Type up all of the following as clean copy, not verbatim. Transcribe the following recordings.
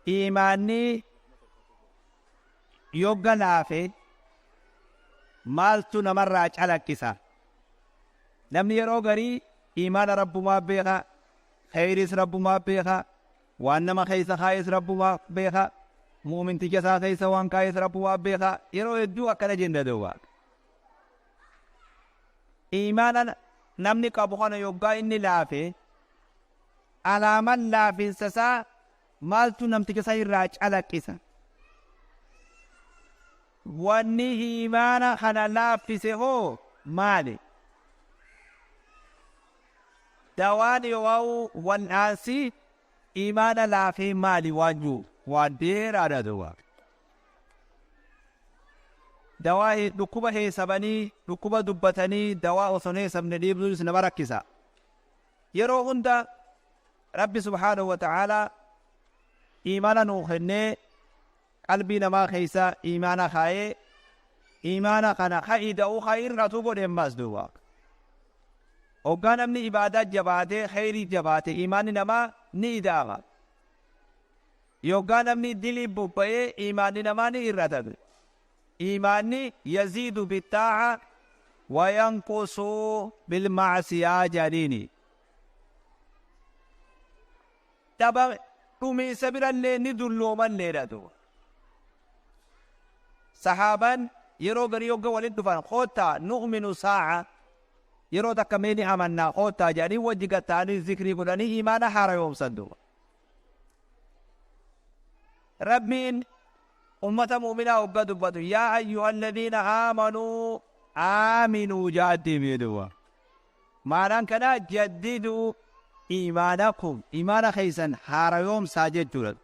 إيماني يوغا لافي مالتو نمراج على كيسا نمني يرو غري إيمان رب ما بيخا خيرس رب ما بيخا وانما خيسا خايس رب ما بيخا مؤمن تجسا خيسا وان كايس رب ما بيخا يرو يدو أكنا جنده دوار إيمانا نمني قبخانا يوغا إني لافي على لافي سسا مالتو نمتجسا يراج على كيسا واني إيمانا خنا لافي سهو مالي دواني واو والناسي إيمانا لافي مالي وانجو وانتير على دوار دواء ركوبة هي سبني ركوبة دبتني دواء وصنع سبني ديبلوس نبركيسا يرو هندا ربي سبحانه وتعالى إيمانا نوخني قلبي نما خيسا إيمانا خاي إيمانا خنا خاي دو خير رتوبو دماس دواء وقال نمني إبادات جباته خيري جباته إيمان نما نيداغا يوقال نمني دلي بوبايه إيمان نما نيرتد إيماني يزيد بالطاعة وينقص بالمعصية جاريني تبا كومي سبرا لي ندلو من ليرادو صحابا يرو غريوغا ولد فان خوتا نؤمن ساعة يرو تكميني أمنا خوتا جاني وجيغا تاني ذكري قداني إيمانا حارا يوم صدو ربين أمة مؤمنة وقدوا يا أيها الذين آمنوا آمنوا جددوا معنى كنا جددوا إيمانكم إيمان خيسا حارا يوم ساجد جرد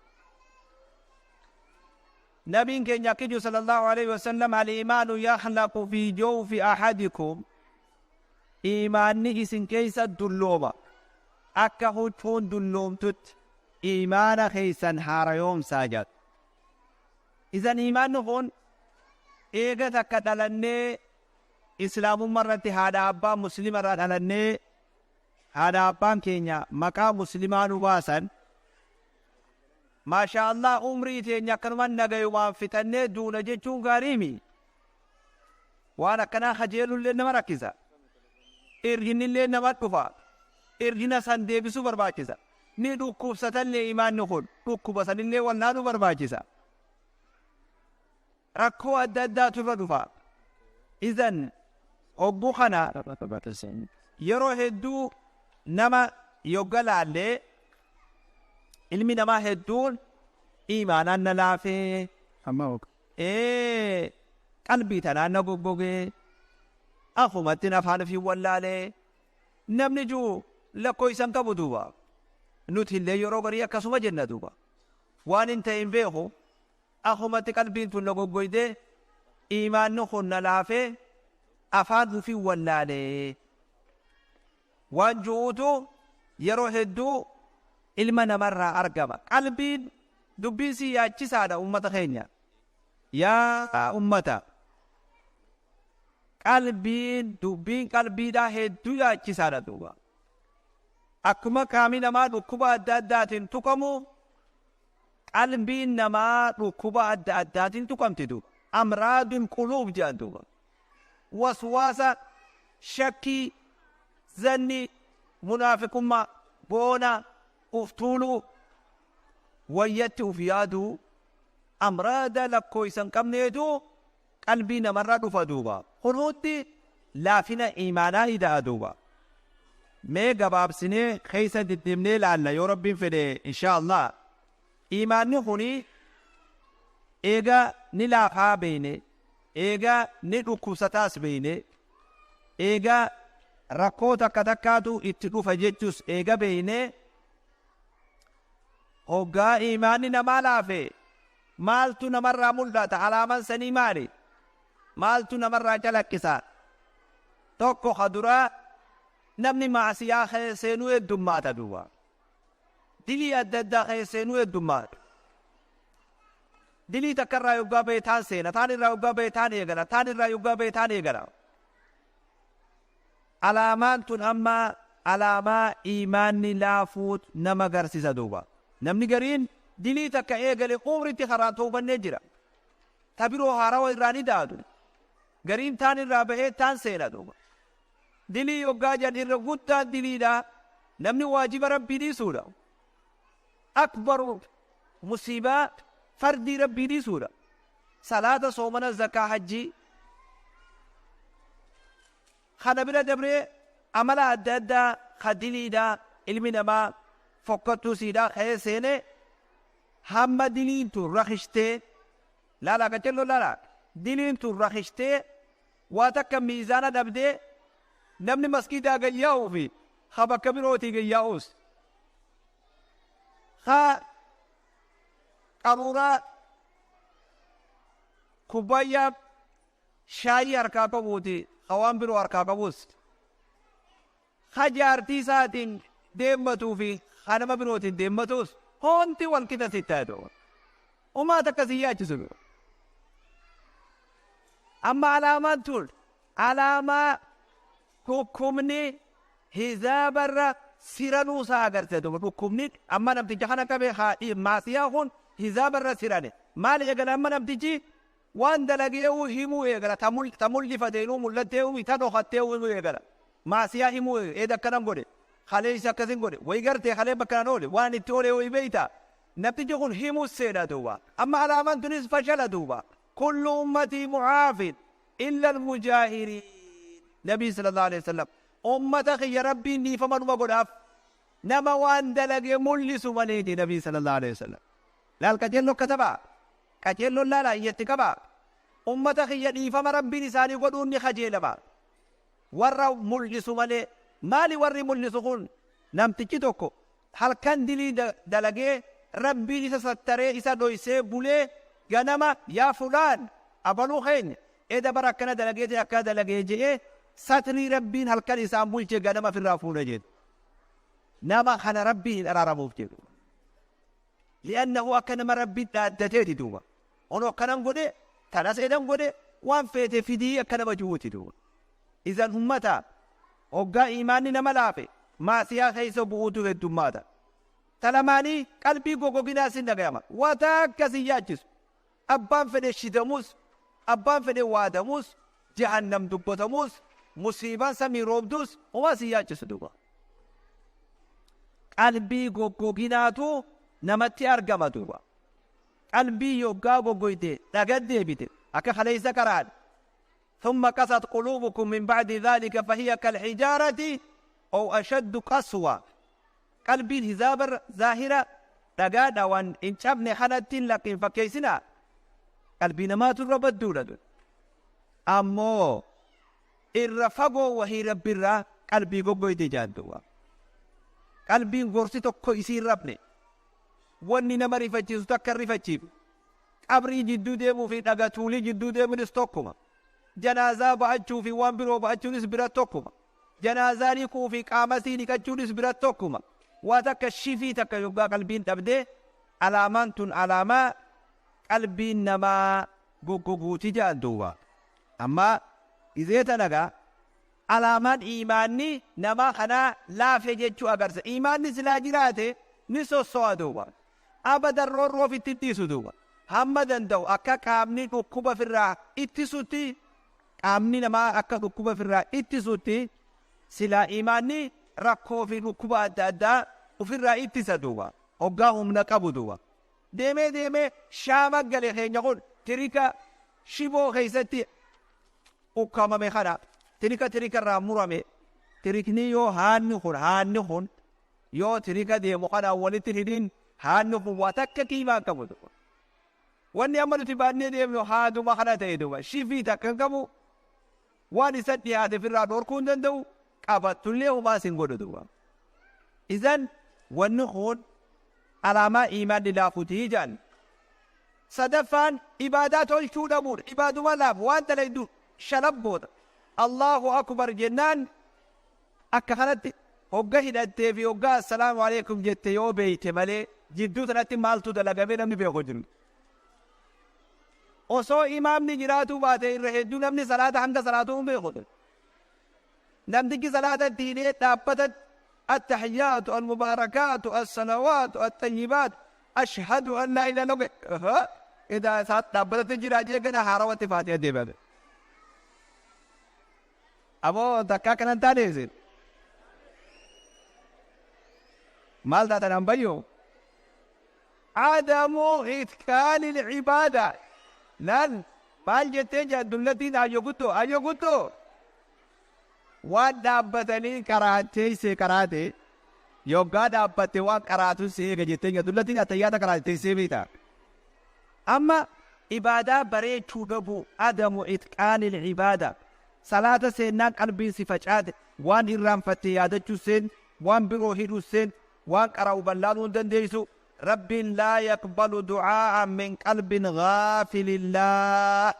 نبي كن يقول صلى الله عليه وسلم الإيمان يخلق في جوف أحدكم إيماني إسن كيسا دلوما أكا تون دلوم تت إيمان خيسا حارا يوم ساجد إذن إيمان نقول إيجا تكتلني إسلام مرة هذا أبا مسلم مرة هذا أبا كينيا مكا مسلمان واسن ما شاء الله عمري تينيا كنوان نغي وانفتني دون جيشون غاريمي وانا كنا خجيلو اللي نمركزا إرهن اللي نمتفا إرهن سندي بسو برباكزا ني دوكوب ستن لي إيمان نقول دوكوب ستن اللي والنادو برباكزا ركو أددا تفردفا إذن أبو خنا يرو هدو نما يوغل علي علمي نما هدون إيمانا نلافي أماوك قلبي تنانا بوغي أخو متنا فانا في والالي نمني جو لكو إسان كبو دوبا نوتي اللي يرو غريا كسوما جنة دوبا وان انت انبيخو أخو متى قلبي تنو بوغي إيمان نخون نلافي أفاد في والالي وان جوتو يرو هدو ilma namarraa argama qalbiin dubbiin si yaachisaadha ummata keenya yaa ummata dubbiin qalbiidhaa hedduu yaachisaadha duuba akkuma qaamni namaa dhukkuba adda addaatiin tuqamu qalbiin namaa dhukkuba adda addaatiin tuqamti duuba amraadul quluub jedhan duuba waswaasa shakkii zanni munaafiqummaa boona uftulu wayyatti ufiyadu amrada lakko isan kamneetu qalbii namarraa dhufa duuba kunuutti laafina imaanaa hida'a duuba mee gabaabsinee keessa diddimnee laalla yoo rabbiin fedhe insha Allah imaanni kuni eega ni laafaa beeyne eega ni dhukkubsataas beeyne eega rakkoo takka takkaatu itti dhufa jechus eega beeyne hoggaa imaanni namaa laafe maaltu namarraa mul'ata alaaman sanii maali maaltu namarraa calaqqisa tokko haduraa namni maasiyaa seenuu heddummaata duuba dilii adda addaa seenuu heddummaata dilii takkarraa yoggaa beetaan seena taan irraa yoggaa beetaan eegala taan irraa yoggaa beetaan eegala alaamaan tun amma alaamaa imaanni laafuut nama agarsiisa duuba namni gariin dilii takka eegale umritti karaa toobannee jira ta biroo haarawa irraa ni daadu gariin taan irraa bahee taan seena duuba dilii yoggaa jedhan irra guddaan diliidha namni waajiba rabbii dhiisuudha akbaru musiibaa fardii rabbii dhiisuudha salaata soomana zakaa hajjii kana bira dabree amala adda addaa ka diliidha ilmi namaa fokkattuu siidha ka'ee seene hamma diliin tun rakishtee laala qacello laala diliin tun rakishtee waa takka miizaana dhabdee namni maskiidaa gayyaa'uu fi ha bakka birootii gayyaa'uus ha qaruuraa kubbayyaa shaayii harkaa qabuuti ha waan biroo harkaa qabuus ha jaartii isaatiin deemmatuu fi ha nama birootiin deemmatuus honti wal qixa sittaadho umaa takka si yaachisu amma alaamaan tun alaamaa hukumni hizaabarra siranuusaa agarsiisu hukumni amma namticha kana qabe maasiyaa kun hizaabarra sirane maali eegala amma namtichi waan dalagee'uu himuu eegala ta mul'ifateenuu mul'attee'uu ta dhokattee'uu himuu eegala maasiyaa himuu eeda akkanan godhe halee isa akkasin godhe way gartee halee bakkanan oole waan itti oole way beeyta namtichi kun himuu seena duuba amma alaamaan tunis fashala duuba kullu ummatii mucaafin illa almujaahiriin nabii sallallahu alaihi wasallam ummata khiyya rabbiin dhiifamanuma godhaaf nama waan dalage mul'isu maleeti nabii sallallahu alaihi wasallam laal qaceello katabaa qaceello laala iyyatti qabaa ummata khiyya dhiifama rabbiin isaanii godhuun ni kajeelama warra mul'isu malee maali warri mul'isu kun namtichi tokko halkan dilii dalagee rabbiin isa sattaree isa dhoysee bulee ganama yaa fulaan abaluu keenya eda bara akkana dalageeti akka dalagee je'ee satrii rabbiin halkan isaan bulche ganama firraa fuudha jedhu nama kana rabbiin araaramuuf jedhu li'annahu akka nama rabbiin dhaaddateeti duuba ono akkanan godhe tanas edan godhe waan feete fidii akka nama juuti duuba izan ummata hoggaa imaanni nama laafe maasiyaa keessa bu'uutu heddummaata talamaanii qalbii gogoginaa sin dhagayama wata akkasin yaachisu abbaan fedhe shitamus abbaan fedhe waadamus jahannam dubbatamus musiibaan samii roobdus umaa sin yaachisu duuba qalbii gogoginaatu namatti argama duuba qalbii yoggaa gogoyte dhagad deebite akka kaleeysa qaraan ثم قست قلوبكم من بعد ذلك فهي كالحجارة أو أشد قسوة قلبي الهزابر ظاهرة تقاد وان انشابني خلطين لكن فكيسنا قلبي نمات الرب الدولة أمو الرفقو وهي رب الرا قلبي قوي تجادوا قلبي غرسي تكو يسير ربني واني نمري فجيز تكري فجيب قبري جدو ديمو في نغتولي جدو ديمو نستوكما جنازة بأجو في وان برو بأجو نسبراتوكما جنازاني كو في قامسيني كجو نسبراتوكما واتكشفي تكا يبقى قلبين تبدي علامان تن علاما قلبين نما قوقو تجان دوا أما إذا تنقى علامان إيماني نما خنا لا فجيجو أغرس إيماني سلاجراته نسو سوا دوا أبدا رو في تتيسو دوا همدن دو أكا كامني قوقوبا في الرا اتسوتي قامني نما أكا قوقوبا في الرا اتسوتي سلا إيماني rakkoo fi dhukkuba adda addaa ofirraa ittisa duuba hoggaa humna qabu duuba deemee shaama gale keenya kun tirika shiboo keessatti ukkamame kana tirika irraa murame tirikni yoo haanni kun yoo tirika deemu kana walitti hidhin haanni kun waa takka qiimaa qabu duuba wanni amma nuti baannee deemnu haaduma kana ta'e duuba shifii takka qabu waan isa dhiyaate firraa dhorkuu hin danda'u qabatullee humaa sin godhu duuba izan wanni kun alaamaa iimaanni laafutii jedhan sadaffaan ibaadaa tolchuu dhabuudha ibaaduma laafu waan dalaydu shalabboota allahu akbar jennaan akka kanatti hogga hidhattee fi hogga assalaamu alaikum jette yoo beeyte malee jidduu sanatti maaltu dalagamee namni beeku jiru osoo imaamni jiraatuu baate irra hedduu namni salaata hanga salaatuu hin beeku نمدك صلاة الدين دابت التحيات المباركات الصلوات الطيبات أشهد أن لا إله إلا الله إذا سات دابت تجرا كنا حاروت فاتحة ديبه أبو دكا كنا تانيزين مال ده تنبيو عدم إتقان العبادة لن مال جتنجا دلتين أيوكتو ودابتني كراتي سي كراتي يوغا دابتي وكراتو سي جتنجا دلتين أتياتا كراتي سي بيتا أما عبادة بري تودبو عدم إتقان العبادة صلاة سينا قلبي سفجاد وان إرام فتيادة سين وان بروهيدو سين وان قرأوا بلانون دنديسو رب لا يقبل دعاء من قلب غافل الله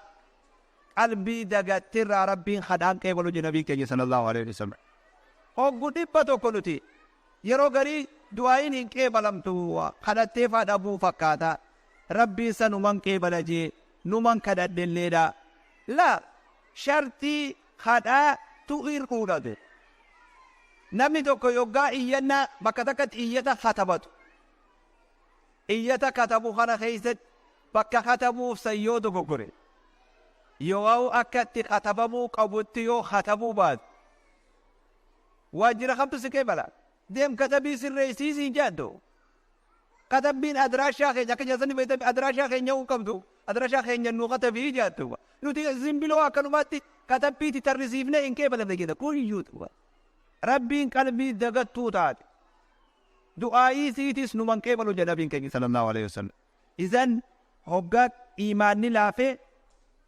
قلبي دغتر ربي خدام قبلو جنبي كي صلى الله عليه وسلم او غدبتو كنتي يرو غري دعائن ان قبلمتو خدته فدبو فكاتا ربي سنمن قبلجي نمن كددليدا لا شرطي خدا تغير قودته نمي توكو يوغا إيانا بكتكت إياتا خطبت إياتا كتبو خانا خيست بكا خطبو سيودو كوكوري يوغاو أكت خطبمو قبوتيو خطبو باد واجر خمتو سكي بلا ديم كتبي سر رئيسي جادو كتبين أدراشا خي جاكي جاسني بيتا أدراشا خي نيو كمدو أدراشا خي نيو كتبي جادو نوتي زنبلو أكنوماتي كتبي تترسيفنا إنكي بلا بكيدا كوري يوتو ربين قلبي دغتو تات دعائي سيتيس نمان قبلو جنبين كي صلى الله عليه وسلم إذن هبغت إيماني لافي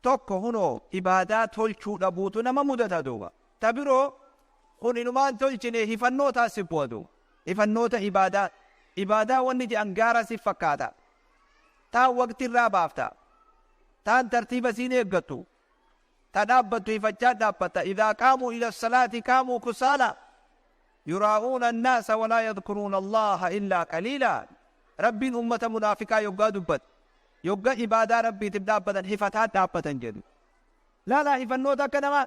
توكو هنو إبادة تولچو دبوتو نما مدتا دوغا تبرو خوني نمان تولچني هفنو تا سبوادو هفنو تا إبادة ونجي أنغارا سفكاتا تا وقت الرابافتا تا ترتيب سيني اقتو تدابتو يفجاد دابتا إذا قاموا إلى الصلاة قاموا كسالا يراؤون الناس ولا يذكرون الله إلا قليلا ربي أمة منافقة يبقى دبت يبقى إبادة ربي تبدأ بدا حفتات دابتا جدو لا حفنو دا كنما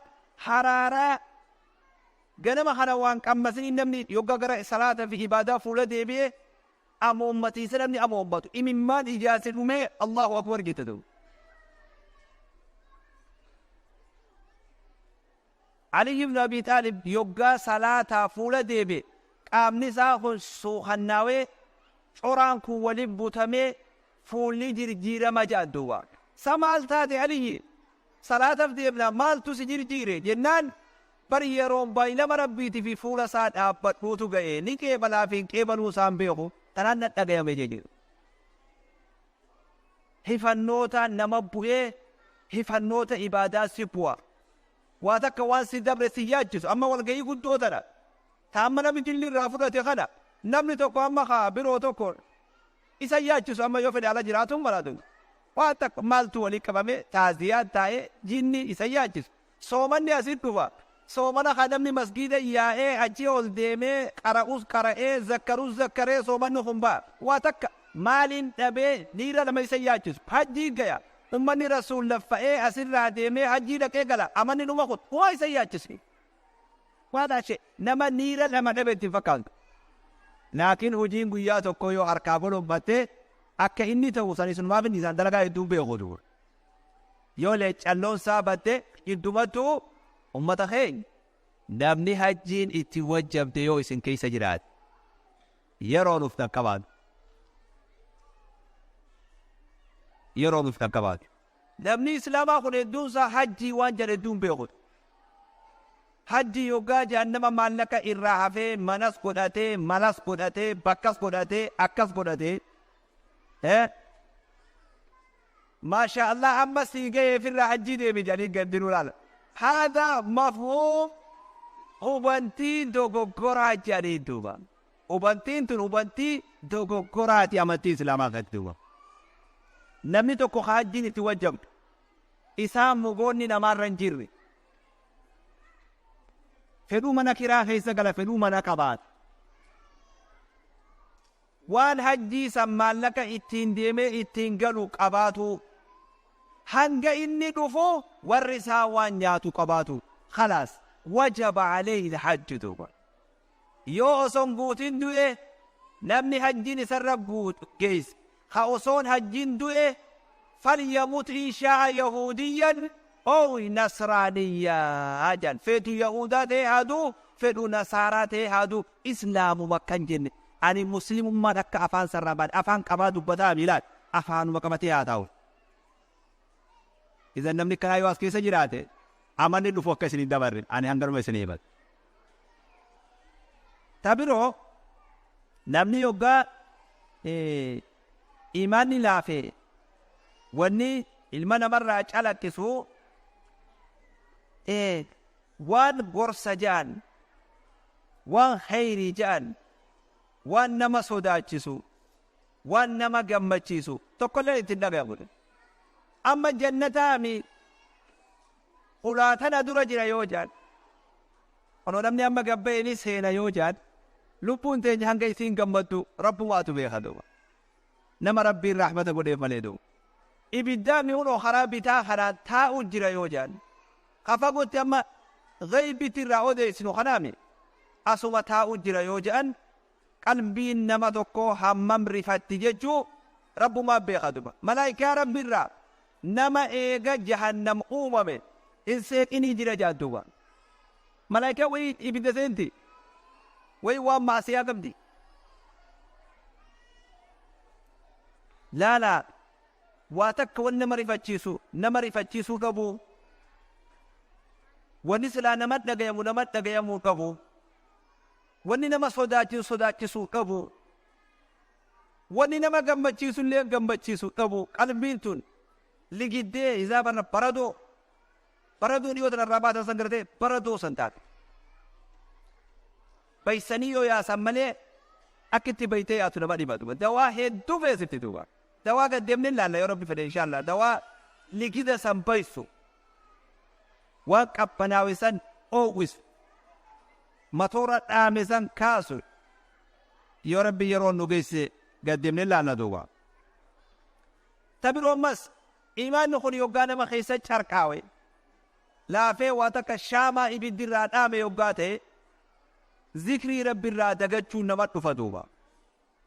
حرارة كنما حروان كمسين نمني يبقى قرأ صلاة في إبادة فولة ديبه أم أمتي سنمني أم أمتو إممان إجاسة نمي الله أكبر جتدو علي بن أبي طالب يوغا صلاة فولة ديبه قام نساخ سوخناوي شوران كو ولب بوتامي فولي جير مجادوا سمال تاتي علي صلاة فديبنا مال تسجير جيري جنان بريرون بايلا مربيتي في فولة سات أبت بوتو غيه نيكي بلا فين كيبلو سامبيخو تنان نتاقيا مجيجي هفنوتا نمبوه هفنوتا إبادة سيبوا واتك وانسي دبر سياجس أما والغي قدو ترى تامنا بجل رافضة خلا نمني توقو أما خابرو توقو إسا ياجس أما يوفد على جراتهم مرادون واتك مالتو ولي كبامي تازيات تاي جيني إسا ياجس سومني أسيد كوا سومنا خدمني مسجد إياه أجي أول ديمي قرأوس قرأي ذكروس ذكري سومنو خمبا واتك مالين تبي نيرا لما إسا ياجس حجي غيا أمني رسول لفائي أسير راديمي حجي لكي غلا أمني نمخد هو إسا ياجسي وهذا شيء نما نيرا لما نبت فكان لكن هجين قيا توقو يو أركابولو باتي أكا إني توقساني سنما في نيسان دلقا يدوم بيخدور يو ليش اللون سابته يدومتو أمتا خين نبني حجين اتوجب ديو إسن كيسا جرات يرون افتا كباد يرون افتا كباد نبني إسلاما خون يدوسا حجي وانجر يدوم بيخد حجي يوغا جانما مالكا إراحفه منس قداته ملس قداته بكس قداته أكس قداته ما شاء الله أما سيغي في الحجي دي بجاني قدروا لالا هذا مفهوم وبنتين دوغو قرات جاني دوبا وبنتين تن وبنتي دوغو قرات يامتي إسلاما قدوا نمني توقو حجي نتوجب إسام مغوني نمار رنجيري فدو منا كرا خيسا قال فدو منا قبات وان حجي سمان لك اتين ديمي اتين قلو قباتو هنگا إني دفو ورسا وان ياتو قباتو خلاص وجب عليه الحج دوبا يو أصن قوتين دوئي نبني حجي نسرب قوت كيس خاوسون هجين دوئه فليموت إن شاء يهوديا أو نصرانيا أجل فيتو يهودات هادو فيتو نصارات هادو إسلام مكان جن أني مسلم ما دك أفان سرابان أفان كبادو بدا ميلاد أفان مكمتي هاتاو إذا نمني كهاي واس كيسة جراته أماني لفوق كسني دبر أنا هنگر مسني بات تابيرو نمني يوغا إيماني لافي وني المنا مرة أجعل كسو وان غرس جان وان خيري جان وان نما صدا جسو وان نما جمع جسو تقول لي تدعي أقول أما جنة مي قلاتنا درجة يوجد أنا نمني أما جبيني سينا يوجد لبون تنجان كيسين جمعتو رب واتو بيخدو نما ربي الرحمة قد مليدو إبدامي هو خرابتا خرا تاو جرا يوجد خفقو تما غيبي تراود اسنو خنامي أسوما تاو جرا يوجد قلبين نما دوكو همم رفات ججو رب ما بيخدو ملايكا رب الرحمة نما إيغا جهنم أمامي إنسيك إني جرا جادوا ملايكا ويت إبدا سنتي وي وام معسيا قبدي لا واتك ونمري فتشيسو قبو ونسلا نمت نغيمو قبو وننما صداتشيسو قبو وننما غمبتشيسو لين غمبتشيسو قبو قلبينتون لجدي إذا بنا برادو نيوتنا الرابطة سنگرتي برادو سنتات بيسانيو يا سمالي أكتي بيتي أتنا بدي بدو دوا هدو فيسيتي دوا دوا قدمني لا يا ربي فدي إن شاء الله دوا لكذا سامبايسو وكابناويسان أوغوس ماتورا آميسان كاسو يا ربي يرون نوغيسي قدمني لا دوا تبيرو مس إيمان نخون يوغانا ما خيسا شاركاوي لا في واتك الشاما إبدرات آمي يوغاتي ذكري ربي را دغچو نمات فدوبا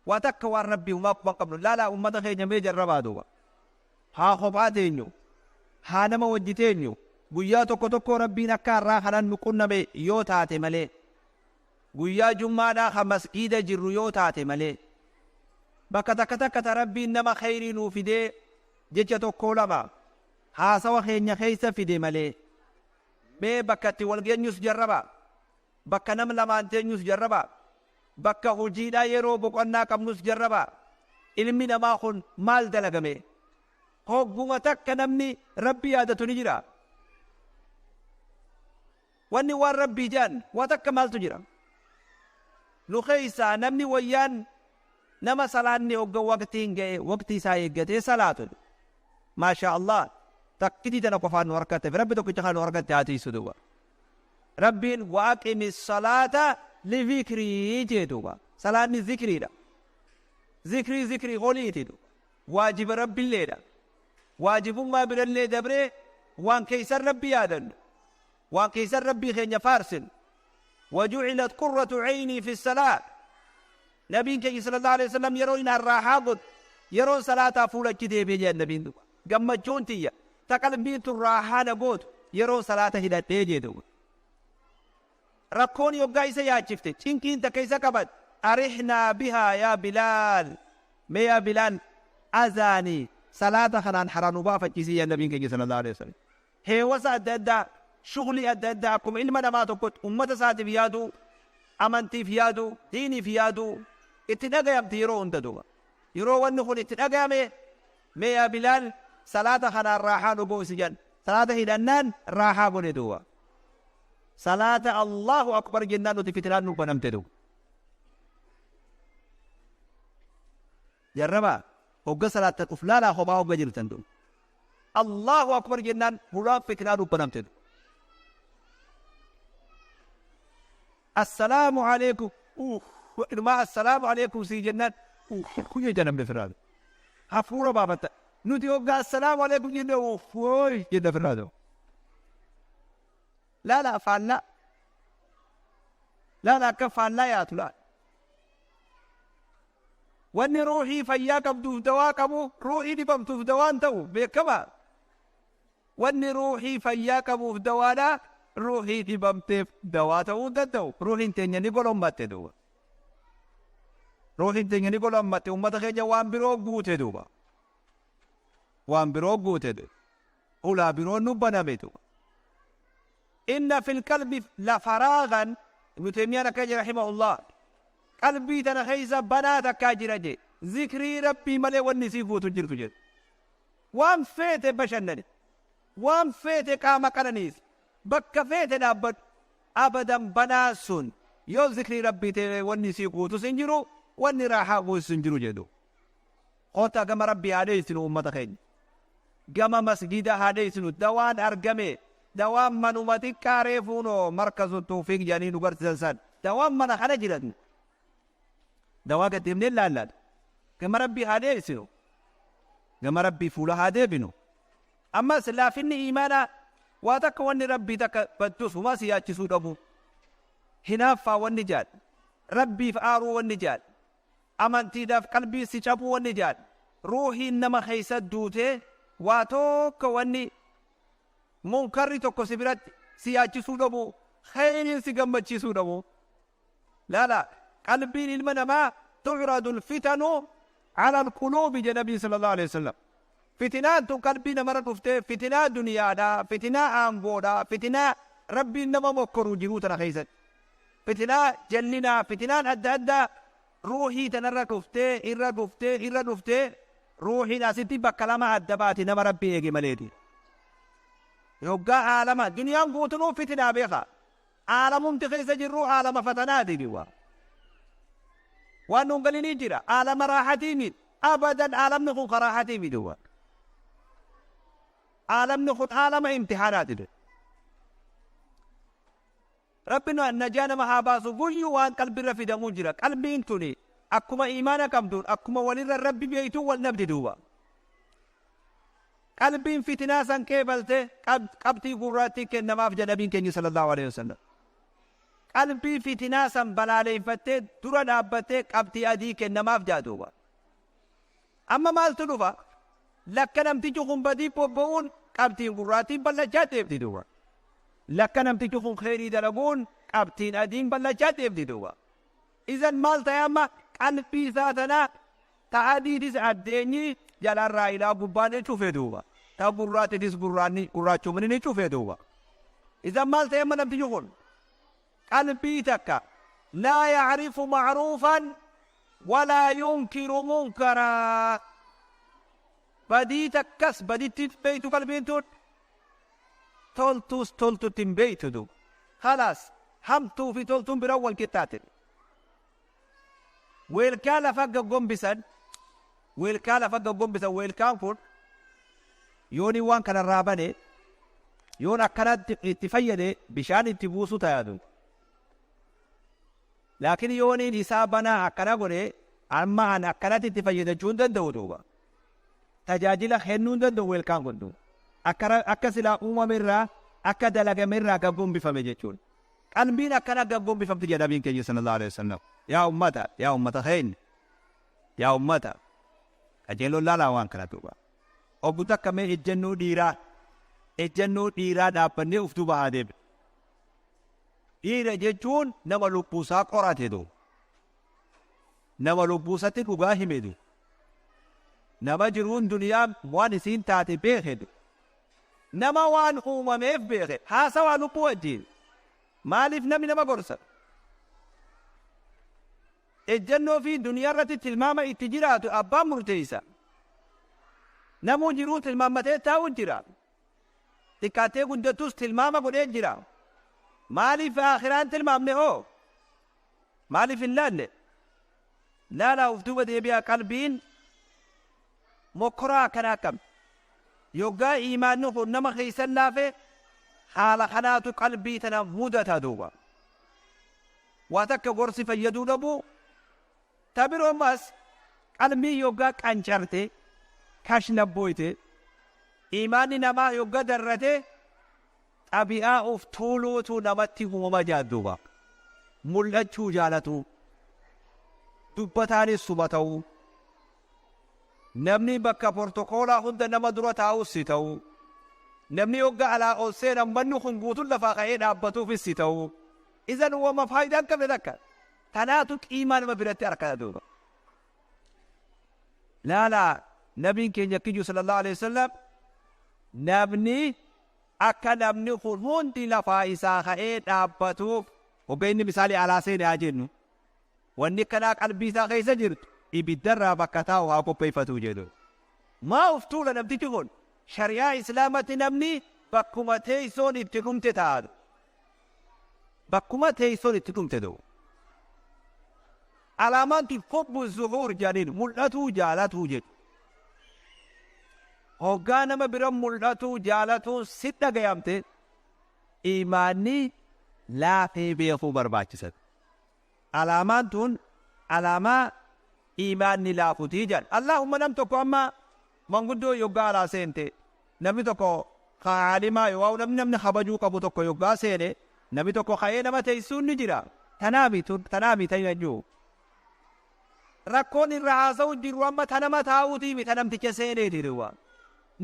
واتك وار ربي وما قبل لا امه خي نمي جربا دوبا ها خباتينو ها نما وجتينو غيا توكو ربي نكار خلان نكون بي يوتاتي ملي غيا جمعه خمسجيد جرو يوتاتي ملي بكتكتك ربي انما خيرين فدي ججتو كولما ها سوا خينيا خيسا فدي ملي بي بكتي والغنيوس جربا bakka nam lamaan teenyus jarraba bakka hojiidhaa yeroo boqonnaa qabnus jarraba ilmi namaa kun maal dalagame hogguma takka namni rabbi yaadatu ni jira wanni waan rabbii jaan waa takka maaltu jira nu keeysaa namni wayyaan nama salaanni hogga waqtiin ga'e waqtii isaa eeggatee salaatun maasha Allah takkitii tana qofaan nu harkatte rabbi tokkicha kan nu harkatte haatiisu duuba ربين واقم الصلاة لذكري جدوا صلاة ذكري دا ذكري غولي تدو واجب رب الليل واجب ما بر الليل دبره وان كيسر ربي آدن وان كيسر ربي خين فارسل وجعلت قرة عيني في الصلاة نبي صلى الله عليه وسلم يرون الراحة يرون صلاة فولة كده بيجي النبي دو قم جونتية تقل بيت الراحة نقود يرون صلاة هدات بيجي دو ركون يوغاي سياجفت تشينكين تكيسا كبد أرحنا بها يا بلال ما يا بلال أذاني صلاة خنان حرانوبا فتشي النبي صلى الله عليه وسلم هي وسا ددا شغلي ددا كم علم ما تقول أمة ساتي في يادو أمانتي في يادو ديني في يادو اتناقا يبتيرو انتدو يرو ونخل اتناقا ما يا بلال صلاة خنان راحة نبو سجن صلاة هدنان راحة بندوا صلاة الله أكبر جنان وتفتران نبنم تدو جربا هوغا صلاة الأفلالا خبا هوغا جرتن دو الله أكبر جنان هرام فتران نبنم تدو السلام عليكم ما السلام عليكم سي جنان كوي جنم بفراد هفورا بابتا نوتي هوغا السلام عليكم جنان وي جنان فرادو لا فعلنا لا كفعلنا يا طلال wanni ruuxii fayyaa qabduuf dawaa qabu ruuxii dhibamtuuf dawaan ta'u beekama. wanni ruuxii fayyaa qabuuf dawaadha ruuxii dhibamteef dawaa ta'uu danda'u. ruuxiin teenya ni golommatte duuba. ruuxiin teenya ni golommatte ummata keenya waan biroo guute duuba. waan biroo guute duuba. ulaa biroo nu baname duuba. inna fil qalbi la faraagan ibnu teemiyaan akka jedhe rahimahullah. qalbii tana keessa banaa takkaa jira je zikrii rabbii malee wanni sii guutu jirtu jedhe. waan feete bashannani waan feete qaama qananiis bakka feete dhaabbadhu abadan banaa sun yoo zikrii rabbii ta'e wanni sii guutu sin jiru wanni raaxaa guutu sin jiru jedhu. qoota gama rabbii haa dheessinu ummata keenya. gama masgida haa dheessinu dawaan argame dawaan manuma xiqqaa reefuunoo markazu tuufiq jedhanii nu garsiisan san dawaan mana kana jiran dawaa gaddeemnee laallaan gama rabbii haa dheessinu gama rabbii fuula haa deebinu. ammas laafinni imaanaa waa takka wanni rabbii takka baddus humaa si yaachisuu dhabu hinaaffaa wanni jaal rabbiif aaruu wanni jaal amantiidhaaf qalbii si cabuu wanni jaal ruuhiin nama keessa duutee waa tokko wanni munkarri tokko si biratti si yaachisuu dhabu khayriin si gammachiisuu dhabu. laala qalbiin ilma namaa tu'radu alfitanu ala alquluubi jedha nabii sallallahu alaihi wasallam. fitinaan tun qalbii namarra dhuftee fitinaa duniyaadha fitinaa aangoodha fitinaa rabbiin nama mokkoruu jiruu tana keessatti fitinaa jallinaa fitinaan adda addaa ruuhii tanarra dhuftee irra dhuftee ruuhiin asitti bakka lama adda baati nama rabbii eege maleeti. yoggaa aalama duniyaan guutunuu fitinaa beeka aalamumti keessa jirru aalama fatanaati diwa waan nun galinii jira aalama raaxatiimi abadan aalamni kun ka raaxatiimi diwa aalamni kun aalama imtixaanaati de rabbina najaa nama haa baasu guyyuu waan qalbirra fidamuu jira qalbiin tuni akkuma imaana qabduun akkuma walirra rabbi beeytuu wal nabdi duuba. qalbiin fitinaa san keebalte qabxii gurraattii kennamaaf jedha nabiin keenya sallallahu alaihi wasallam. qalbii fitinaa san balaaleeffattee dura dhaabbattee qabxii adii kennamaaf jaaduuba. amma maaltu dhufa lakka namtichi kun badii bobba'uun qabxiin gurraattiin ballachaa deemti duuba. lakka namtichi kun kheyrii dalaguun qabxiin adiin ballachaa deemti duuba. izan maal ta'e amma qalbii isaa tanaa ta adiitis addeenyi jalarraa ilaa gubbaan ni cufe duuba. ta gurraattitis gurraachumni ni cufe duuba. izan maal ta'e amma namtichi kun qalbii takka laa yacrifu macruufan walaa yunkiru munkaraa badii takkas baditti beeytu qalbiin tun toltus toltutti hin beeytu duuba. khalaas hamtuu fi toltuun bira wal qixxaate. weelkaa lafa gaggombisan weelkaan kun yooni waan kanarraa bane yoon akkanatti itti fayyade bishaan itti buusu tayaadu. laakiin yooniin isaa banaa akkana godhe amma an akkanatti itti fayyadachuu hin danda'u duuba. tajaajila kennuu hin danda'u weelkaan kun duuba. akka silaa uumamerraa akka dalagamerraa gaggombifame jechuudha. qalbiin akkana gaggombifamti jedha nabiin keenya sallallahu alaihi wasallam. yaa ummata keenya yaa ummata qajeeloon laalaa waan kana duuba. obbo takka mee ejjennoo dhiiraa dhaabbannee uf duuba haa deebine. dhiira jechuun nama lubbuusaa qorate duuba. nama lubbuusatti dhugaa hime duuba. nama jiruun duniyaa waan isiin taate beeke duuba. nama waan uumameef beeke haasawaa lubbuu wajjiin maaliif namni nama gorsa. ejjennoo fi duniyaa irratti tilmaama itti jiraatu abbaan murteessa. namuu jiruu tilmaammatee taa'u jira. xiqqaattee guddattus tilmaama godhee jira. maaliif aakhiraan tilmaamne hoo maaliif hin laalle. laalaa uf duuba deebi'aa qalbiin mokkoraa akkanaa qabdi. yoggaa imaanni kun nama keessan laafe haala kanaatu qalbii tana mudata duuba. waa takka gorsi fayyaduu dhabu tabiroo ammas qalbii yoggaa qancarte kashnabboyte imaanni namaa yoggaa darrate xabi'aa uf tuuluutu namatti uumama jaadduuba. mul'achuu jaalatu dubbataanis suba ta'u namni bakka portokoolaa hunda nama dura taa'us si ta'u namni hogga alaa ol seenan manni kun guutuun lafaa ka'ee dhaabbatuufis si ta'u izan uumama faayidaan qabne takka tanaatu qiimaa nama biratti harkata duuba laalaa nabiin keenya kijju sallallahu alaihi wasallam namni akka namni kun hundi lafaa isaa ka'ee dhaabbatuuf hogga inni misaalii alaa seenee haa jennu wanni kanaa qalbii isaa keessa jirtu ibiddarraa bakka taa'u haa qopheeffatu jedhu maa uf tuula namtichi kun shari'aa islaamatti namni bakkuma teessoon itti dhumte taa'u bakkuma teessoon itti dhumte ta'u alaamaan tun hubbu zuhuur jedhaniin mul'atuu jaalatuu jedhu hoggaa nama bira mul'atuu jaalatuun si dhagayamte imaanni laafee beekuu barbaachisan alaamaan tun alaamaa imaanni laafutii jedhan allahumma nam tokko amma manguddoo yoggaa alaa seente namni tokko kaalimaa yoo namni habajuu qabu tokko yoggaa seene namni tokko ka'ee nama teessuun ni jira tanaami tayyajuu rakkoon irra haasa'u jiru amma tanama taa'uutii mita namticha seeneeti duwwa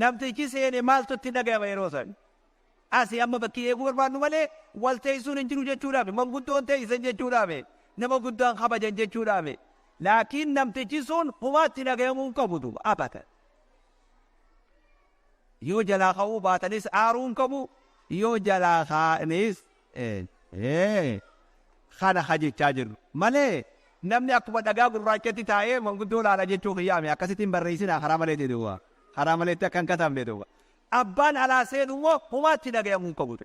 namtichi seene maaltu itti dhagayama yeroo san asii amma bakkii eeguu barbaannu malee wal teessuun hin jiru jechuudhaaf manguddoon teessan jechuudhaaf nama guddaan kabajan jechuudhaaf laakiin namtichi sun humaatti dhagayamuu qabutu abata yoo jalaa ka'uu baatanis aaruun qabu yoo jalaa ka'anis kana hajechaa jiru malee namni akkuma dhagaa gurraachatti taa'ee manguddoo laala jechuu kiyyaame akkasittiin barreessinaa karaa malee jedhuwa karaa maleetti akkan katabne duuba abbaan alaa seenu immoo humaa itti dhagayamuu qabu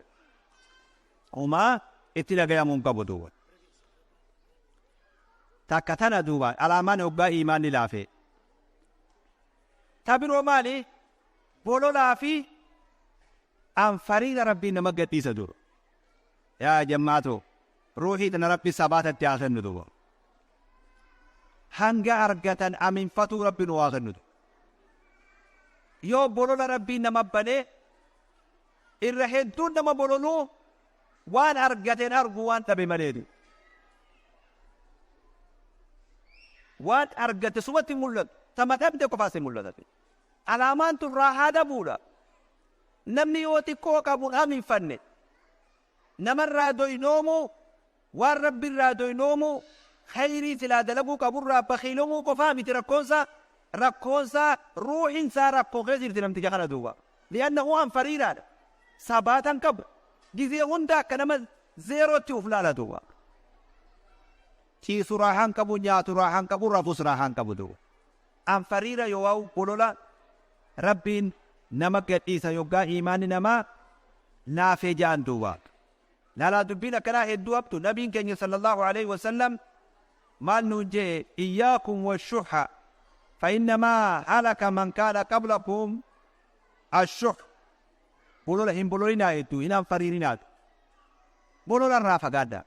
humaa itti dhagayamuu qabu duuba takka tana duuba alaamaan hoggaa imaanni laafee tabiroo maali bololaa fi anfariira rabbiin nama gadhiisa duru yaa jammaatu ruuhii tana rabbi sabaatatti haa kennu duuba hanga argatan aminfatuu rabbiin waa kennutu yoo bolola rabbiin nama banee irra hedduun nama bololuu waan argateen argu waan dhabe maleetu waan argate sumatti mul'atu tama dhabde qofaasi mul'atate alaamaan tun raahaa dhabuudha namni yoo xiqqoo qabu aminfanne namarraa doynoomu waan rabbiirraa doynoomu khayrii silaa dalaguu qaburraa bakiilomuu qofaa miti rakkoonsa ruuxinsaa rakkoo keessa jirti namticha kana duuba li'annahu anfariiraadha sabaatan qabu gizee hunda akka nama zeerootti uf laala duuba ciisu raahaan qabu nyaatu raahaan qabu rafus raahaan qabu duuba anfariira yoo bolola rabbiin nama gadhiisa yoggaa imaanni namaa laafee ja'an duuba laalaa dubbiin akkanaa hedduu habtu nabiin keenya sallallahu alaihi wasallam maal nuun jee iyyaakum washuha فإنما هلك من كان قبلكم الشح بولولا هم بولولينا يدو إنام فريرينات بولولا رافا قادا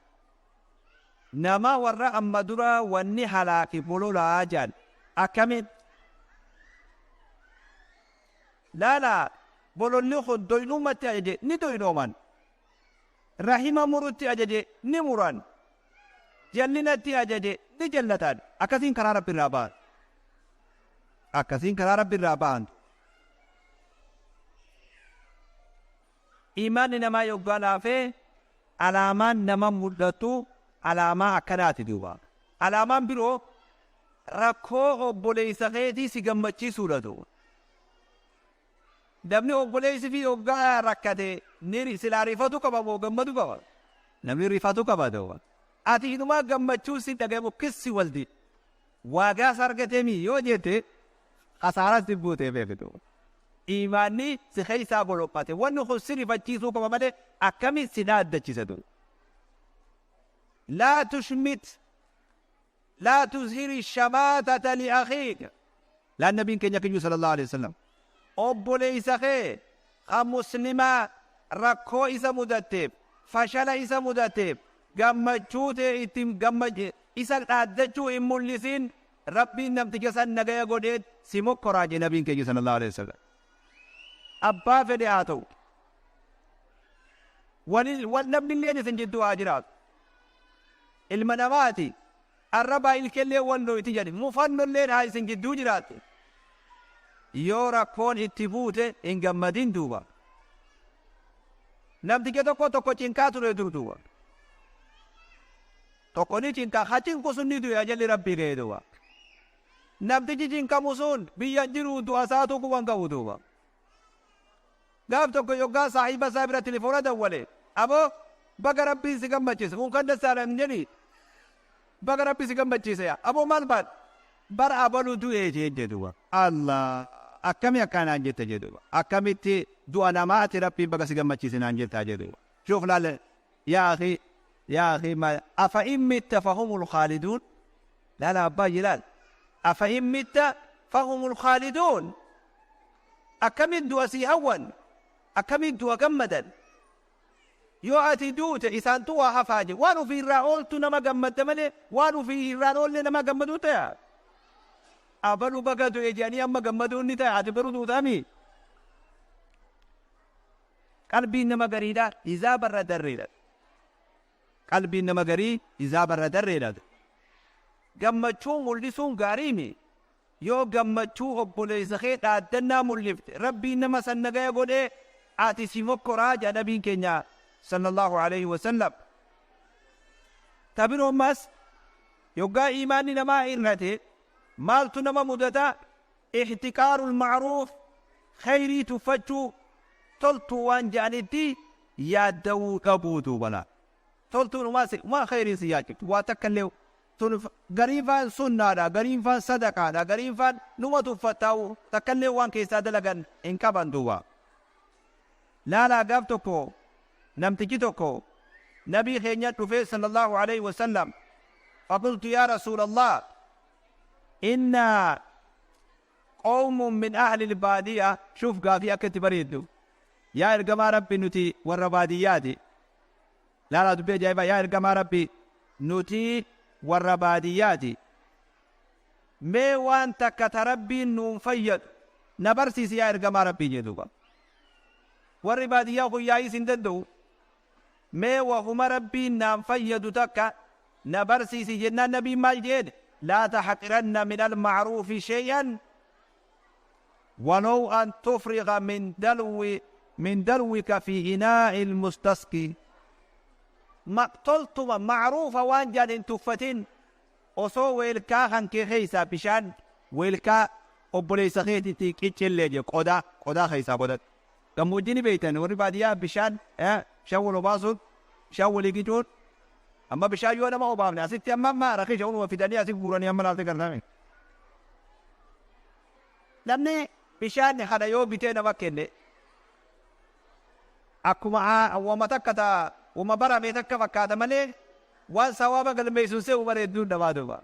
نما ورا أمدورا واني هلاكي بولولا آجان أكمل لا بولولي خود دوينو متى أجي ندوينو من رحمة مرتي أجي نمران جلنتي أجي نجلتان أكثين كرارا بالرابان akkasiin karaa rabbi irraa ba'an imaanni namaa yoggaa laafee alaamaan nama mul'atu alaamaa akkanaati duuba alaamaan biroo rakkoo obboleessa keetii si gammachiisuudha duuba namni obboleessi fi yoggaa rakkate ni silaa rifatu qaba moo gammadu qaba namni rifatu qaba duuba ati hinumaa gammachuu si dhagamu kissi waldi waagaas argatemi yoo jette khasaaras dibbuutee beektu imaanni si keessaa boloophate wanni kun si rifachiisuu qaba malee akkamiin si dhaaddachise dur laa tushmit laa tuzhiri shamaatata liakhiika laan nabiin keenya kiyyu sallallahu alaihi wasallam obboleessa kee kan muslimaa rakkoo isa mudateef fashala isa mudateef gammachuu ta'e ittiin gammache isa dhaaddachuu hin mul'isin rabbiin namticha san nagaya godheet si mokkoraa jee nabiin keenya sallallahu alaihi wasallam abbaa fedhe haa ta'u wal namni illee isin jidduu haa jiraatu ilma namaati arrabaa ilkeellee walloo itti jedhe mufanno illee haa isin jidduu jiraatte yoo rakkoon itti buute hin gammadin duuba. Namticha tokko cinqaa ture duuba. Tokko ni cinqaa hacinku sun ni du'e ajalli rabbii ga'e duuba. Namtichi cinqamu sun biyya jiru du'a isaatu kuban qabu duuba. Gaaf tokko yoggaa saahiba isaa bira telefoona dawwale aboo baga rabbiin si gammachiise kun kan dasaalan jedhi baga rabbii si gammachiise aboo maal baat bara abaluu du'ee jedhuba. Allah akkami akkanaan jette jedhuba. Akkamitti du'a namaati rabbiin baga si gammachiise naan jettaa jedhuba. Shuuf laale yaa akhi ma afa in mitta fahumul khaaliduun laala abbaa jilaal afa in mitta fahumul khaaliduun akkamiin du'a sii hawwan akkamiin du'a gammadan yoo ati duute isaantu waa hafaa je waan ofii irraa ooltu nama gammadda malee waan ofii irraan oolle nama gammaduu ta'a. Abalu baga du'e jedhanii amma gammaduun ni ta'a ati baruu duutaami. Qalbiin nama gariidha izaa barra darreedha. Qalbiin nama garii izaa barra darreedha. Gammachuu mul'isuun gaariimi. Yoo gammachuu obboleessa kee dhaaddannaa mul'ifte rabbiin nama san nagaya godhee ati si mokkoraa jedha nabiin keenya sallallahu alayhi wa sallam. Tabiroo ammas yoggaa imaanni namaa hir'ate maaltu nama mudata ihtiqaarul ma'ruuf khayrii tuffachuu toltuu waan jedhanitti yaadda'uu dhabuu duubala. Toltuun maa khayriin si yaachiftu waa takka illee gariifaan sunnaadha gariifaan sadaqaadha gariifaan numa tuffattaa'u takka illee waan keessaa dalagan hin qaban duuba. Laalaa gaaf tokko namtichi tokko nabii keenya dhufee sallallahu alayhi wa sallam faqultu yaa rasuulallah inna qawmun min ahli albaadiya shuf gaafii akkatti bareeddu yaa ergamaa rabbi nuti warra baadiyyaati. Laalaa dubbii ajaa'ibaa yaa ergamaa rabbi nuti warra baadiyyaati. Mee waan takka ta rabbiin nuun fayyadu na barsiisi yaa ergamaa rabbii jedhuuba. Warri baadiyyaa kun yaa'is hin danda'u. Mee wahuma rabbiin naan fayyadu takka na barsiisi jennaan nabiin maal jedhe laa taxqiranna min almacruufi shay'an walow an tufriga min dalwika fi inaa'i ilmustasqi. Maqtoltuma macruufa waan jedhan hin tuffatin osoo weelkaa kan kee keeysaa bishaan weelkaa obboleessa keetitti qiccillee je qodaa keeysaa godhadhu. Gammoojjii ni beeytan warri baadiyyaa bishaan wal obaasuun bishaan walii qicuun amma bishaan yoo nama obaafne asitti amma rakkii shawunuma fidanii asii guuranii amma laalte garname. Namni bishaan kana yoo bitee nama kenne akkuma wama takka taa wama barame takka fakkaata malee waan sawaaba galmeessuun se'u bareedduun namaa duuba.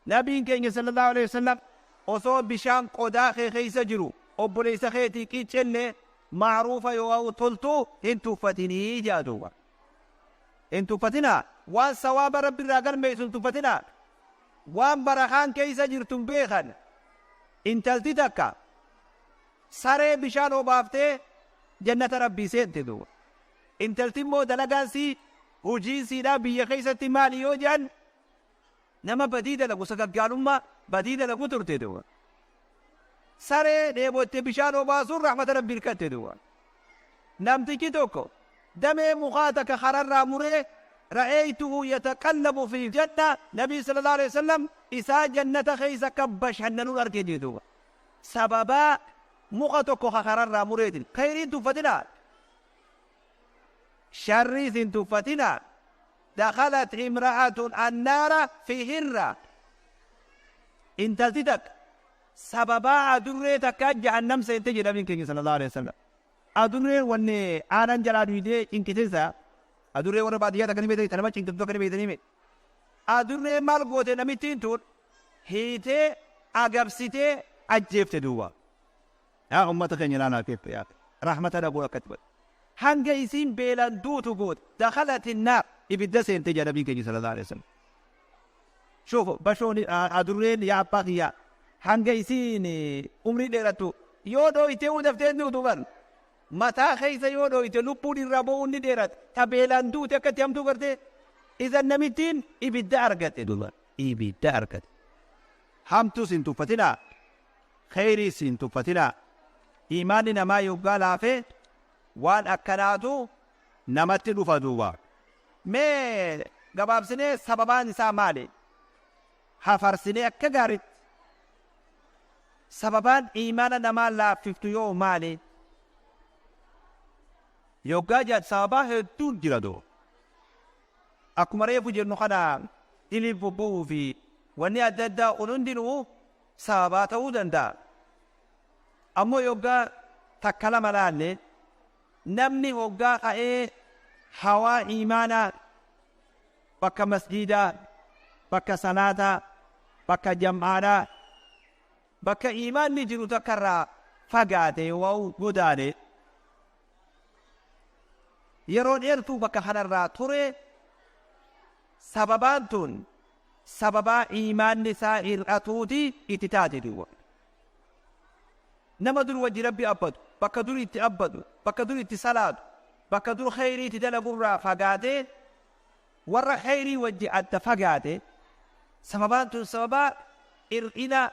Nabiin keenya sallallahu alayhi wa sallam osoo bishaan qodaa kee keeysa jiru obboleessa keetii qiccillee macruufa yoo toltu hin tuffatinii jaaduuba. Hin tuffatinaa waan sawaaba rabbi irraa galmeessu hin tuffatinaa waan barakaan keeysa jirtun beekan intalti takka saree bishaan obaaftee jannata rabbii seente duuba. Intalti immoo dalagaan sii hojiin siidhaa biyya keeysatti maali yoo jedhan nama badii dalagu sagaggaalummaa badii dalagu turte duuba. Saree dheebotte bishaan obaasuun rahmata rabbii hirkatte duuba. Namtichi tokko damee mukaa takka kararraa muree ra'eeytuhu yataqallabu fi janna nabii sallallahu alayhi wa sallam isaa jannata keeysa akka bashannanuun argee jee duuba. Sababaa muka tokko kararraa mureetin khayriin tuffatinaa sharriis hin tuffatinaa. دخلت امرأة النار في هرة انتلتك سببا أدريتك جهنم سينتجي نبي كي صلى الله عليه وسلم أدري واني آنان جلال ويدي انكتسا أدري وانا بعديها تكني بيتني تنما چنكتو كني بيتني ميت أدري مال قوتي نمي تنتون هيتي أقبسيتي أجيبت دوا يا أمتك ينانا كيف يا رحمة ربو كتبت هنگا يسين بيلان دوتو قوت دخلت النار ibidda seente jedha nabiin keenya sallallahu alaihi wasallam. Shoofu bashoon adurreen yaa abbaa kiyyaa hanga isiin umrii dheerattu yoo dhooyte daftee duutu bar mataa keeysa yoo dhooyte lubbuun irraa bo'uun ni dheerat tabeelaan duute akkatti hamtuu gartee isan namittiin ibidda argate duuba ibidda argate hamtuus hin tuffatinaa خيري سنتو فتنا إيماننا ما يقال في وان أكناتو نمتلو فدوبا مي قباب سنة سببان نساء مالي حفر سنة أكا سببان إيماننا ما لا ففتو يو مالي يوغا جات سببا هدون جلدو أكما ريفو جرنو خنا إلي بوبو في واني أددا أولندنو سببا تودن دا أمو يوغا تكلم لالي نمني هوغا قائي هوا إيمانا بكا مسجدا بكا صلاة بكا جمعانا بكا إيمان نجرو تكرا فقاتي وو قداني يرون إرتو بكا حنرا توري سببانتون سببا إيمان نساء الأتوتي اتتاتي دوا نما دور وجه ربي أبد بكا دور اتأبد بكا دور اتصالات بكا دور خيري تدلقوا را فقاتي ورا خيري وجه أدى فقاتي سببانتون سببا إرئنا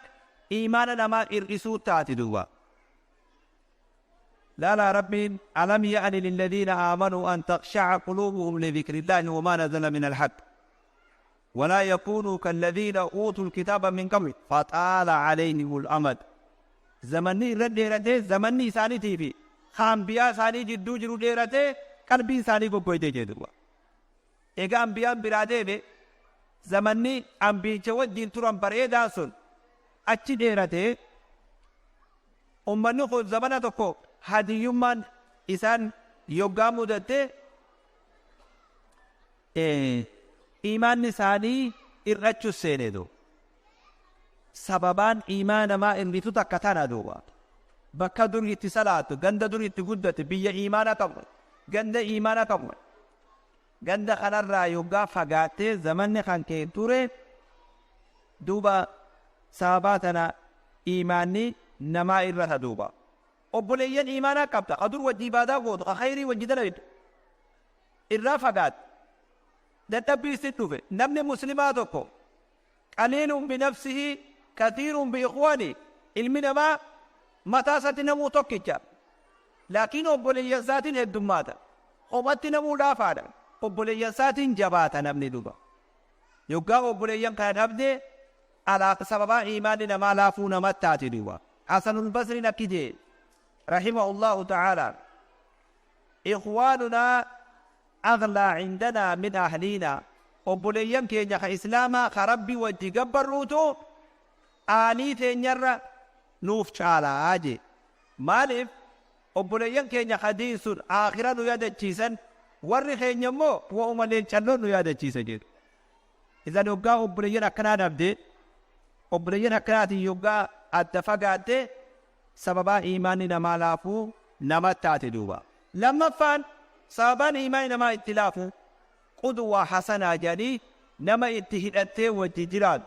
إيماننا ما إرئسو تاتي دوا لا ربي ألم يأن للذين آمنوا أن تخشع قلوبهم لذكر الله وما نزل من الحق ولا يكونوا كالذين أوتوا الكتاب من قبل فطال عليهم الأمد زمني رديرته زمني ثاني تيفي خامبيا ثاني جدو جرو ديرته قلبي ثاني کو کوئی دے جدوا ایک انبیاء برادے بے زمني انبی چو دین ترام پریدا سن اچھی ديرته امنو خود زمانہ تو کو هديومان إسان يوغامو دته إيمان نساني إرغتشو سينيدو سببان إيمان ما إنبتو تكتانا دوا بكا دور اتصالات غند دور اتقودت بيا إيمانا كمون غند إيمانا كمون غند خلال را يوغا فقاتي زمن خان كين توري دوبا سبباتنا إيماني نما إرغتا دوبا obboleeyyan iimaanaa qabda adur wajji ibaadaa gootu khayrii wajji dalaytu irraa fagaat dadhabbii isin dhufe namni muslimaa tokko qaliilun binafsihi kathiirun biikhwaani ilmi namaa mataa isatti namuu tokkicha laakiin obboleeyyan isaatiin heddummaata qomatti namuu dhaafaadha obboleeyyan isaatiin jabaata namni dhuba yoggaa obboleeyyan kana dhabde alaaq sababaa iimaanni namaa laafuu namatti taati dhuba hasanul basriin akki jee رحمه الله تعالى إخواننا أغلى عندنا من أهلنا وبليم كي يخ إسلاما خربي وجيقبر روتو آلي تنير نوف شالا آجي مالف وبليم كي يخ حديث آخرا نيادة جيسا ورّي خين يمو وأمالين چلو نيادة جيسا جير إذا نوغا وبليم أكنا نبدي وبليم أكنا يوغا التفاقات سببا إيماني نما لافو نما تاتي دوبا لما فان سببا إيماني نما اتلافو قدوة حسنة جاني نما اتهدت وججراد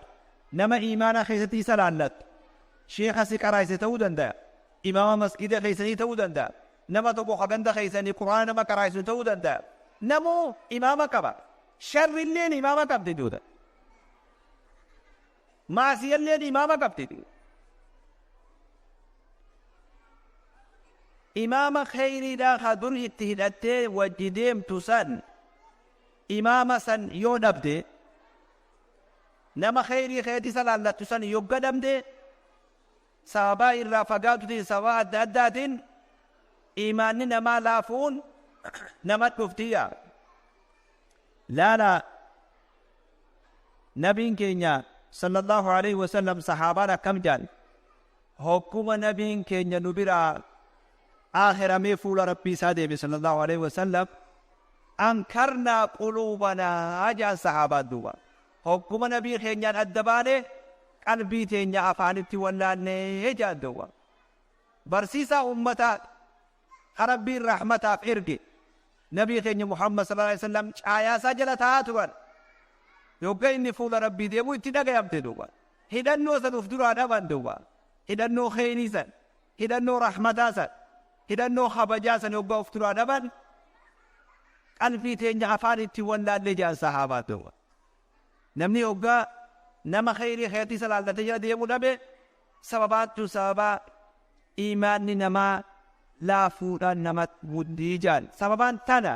نما إيمانا خيستي سلالت شيخ سكراي ستودن دا إمام مسجد خيسني تودن دا نما تبو خبند خيسني قرآن نما كراي ستودن دا نمو إمام كبا شر اللين إمام كبت دودا معصية اللين إمام كبت دودا إمام خيري دا خدر اتهدت وجديم تسن إمام سن يونبدي نما خيري خيتي سلالة تسن يقدم دي سابا الرافقات دي سواء دادات إيمان نما لافون نما تفتيا لا نبي كينيا صلى الله عليه وسلم صحابانا كم جان حكومة نبي كينيا نبرا آخر ما فول ربي صادق صلى الله عليه وسلم أنكرنا قلوبنا أجا صحابات دوا حكم نبي خينيان الدبانة قلبي تينيا أفانتي ولا نيجا دوا برسيسا أمتا ربي الرحمة فإرقي نبي خينيا محمد صلى الله عليه وسلم آيا سجلة تاتوان يوكا إني فول ربي ديمو اتدقى يبتي دوا هدنو سنفدر عدوان دوا هدنو خينيسا هدنو رحمتاسا hidhannoo habajaa san yoggaa of turaa dhaban qalbii teenya afaan itti wallaallee jaan sahaabaa ta'u namni yoggaa nama khayrii khayrii salaallatee jira deemuu dhabe sababaatu sababa imaanni namaa laafuudhaan namatti guddii jaan sababaan tana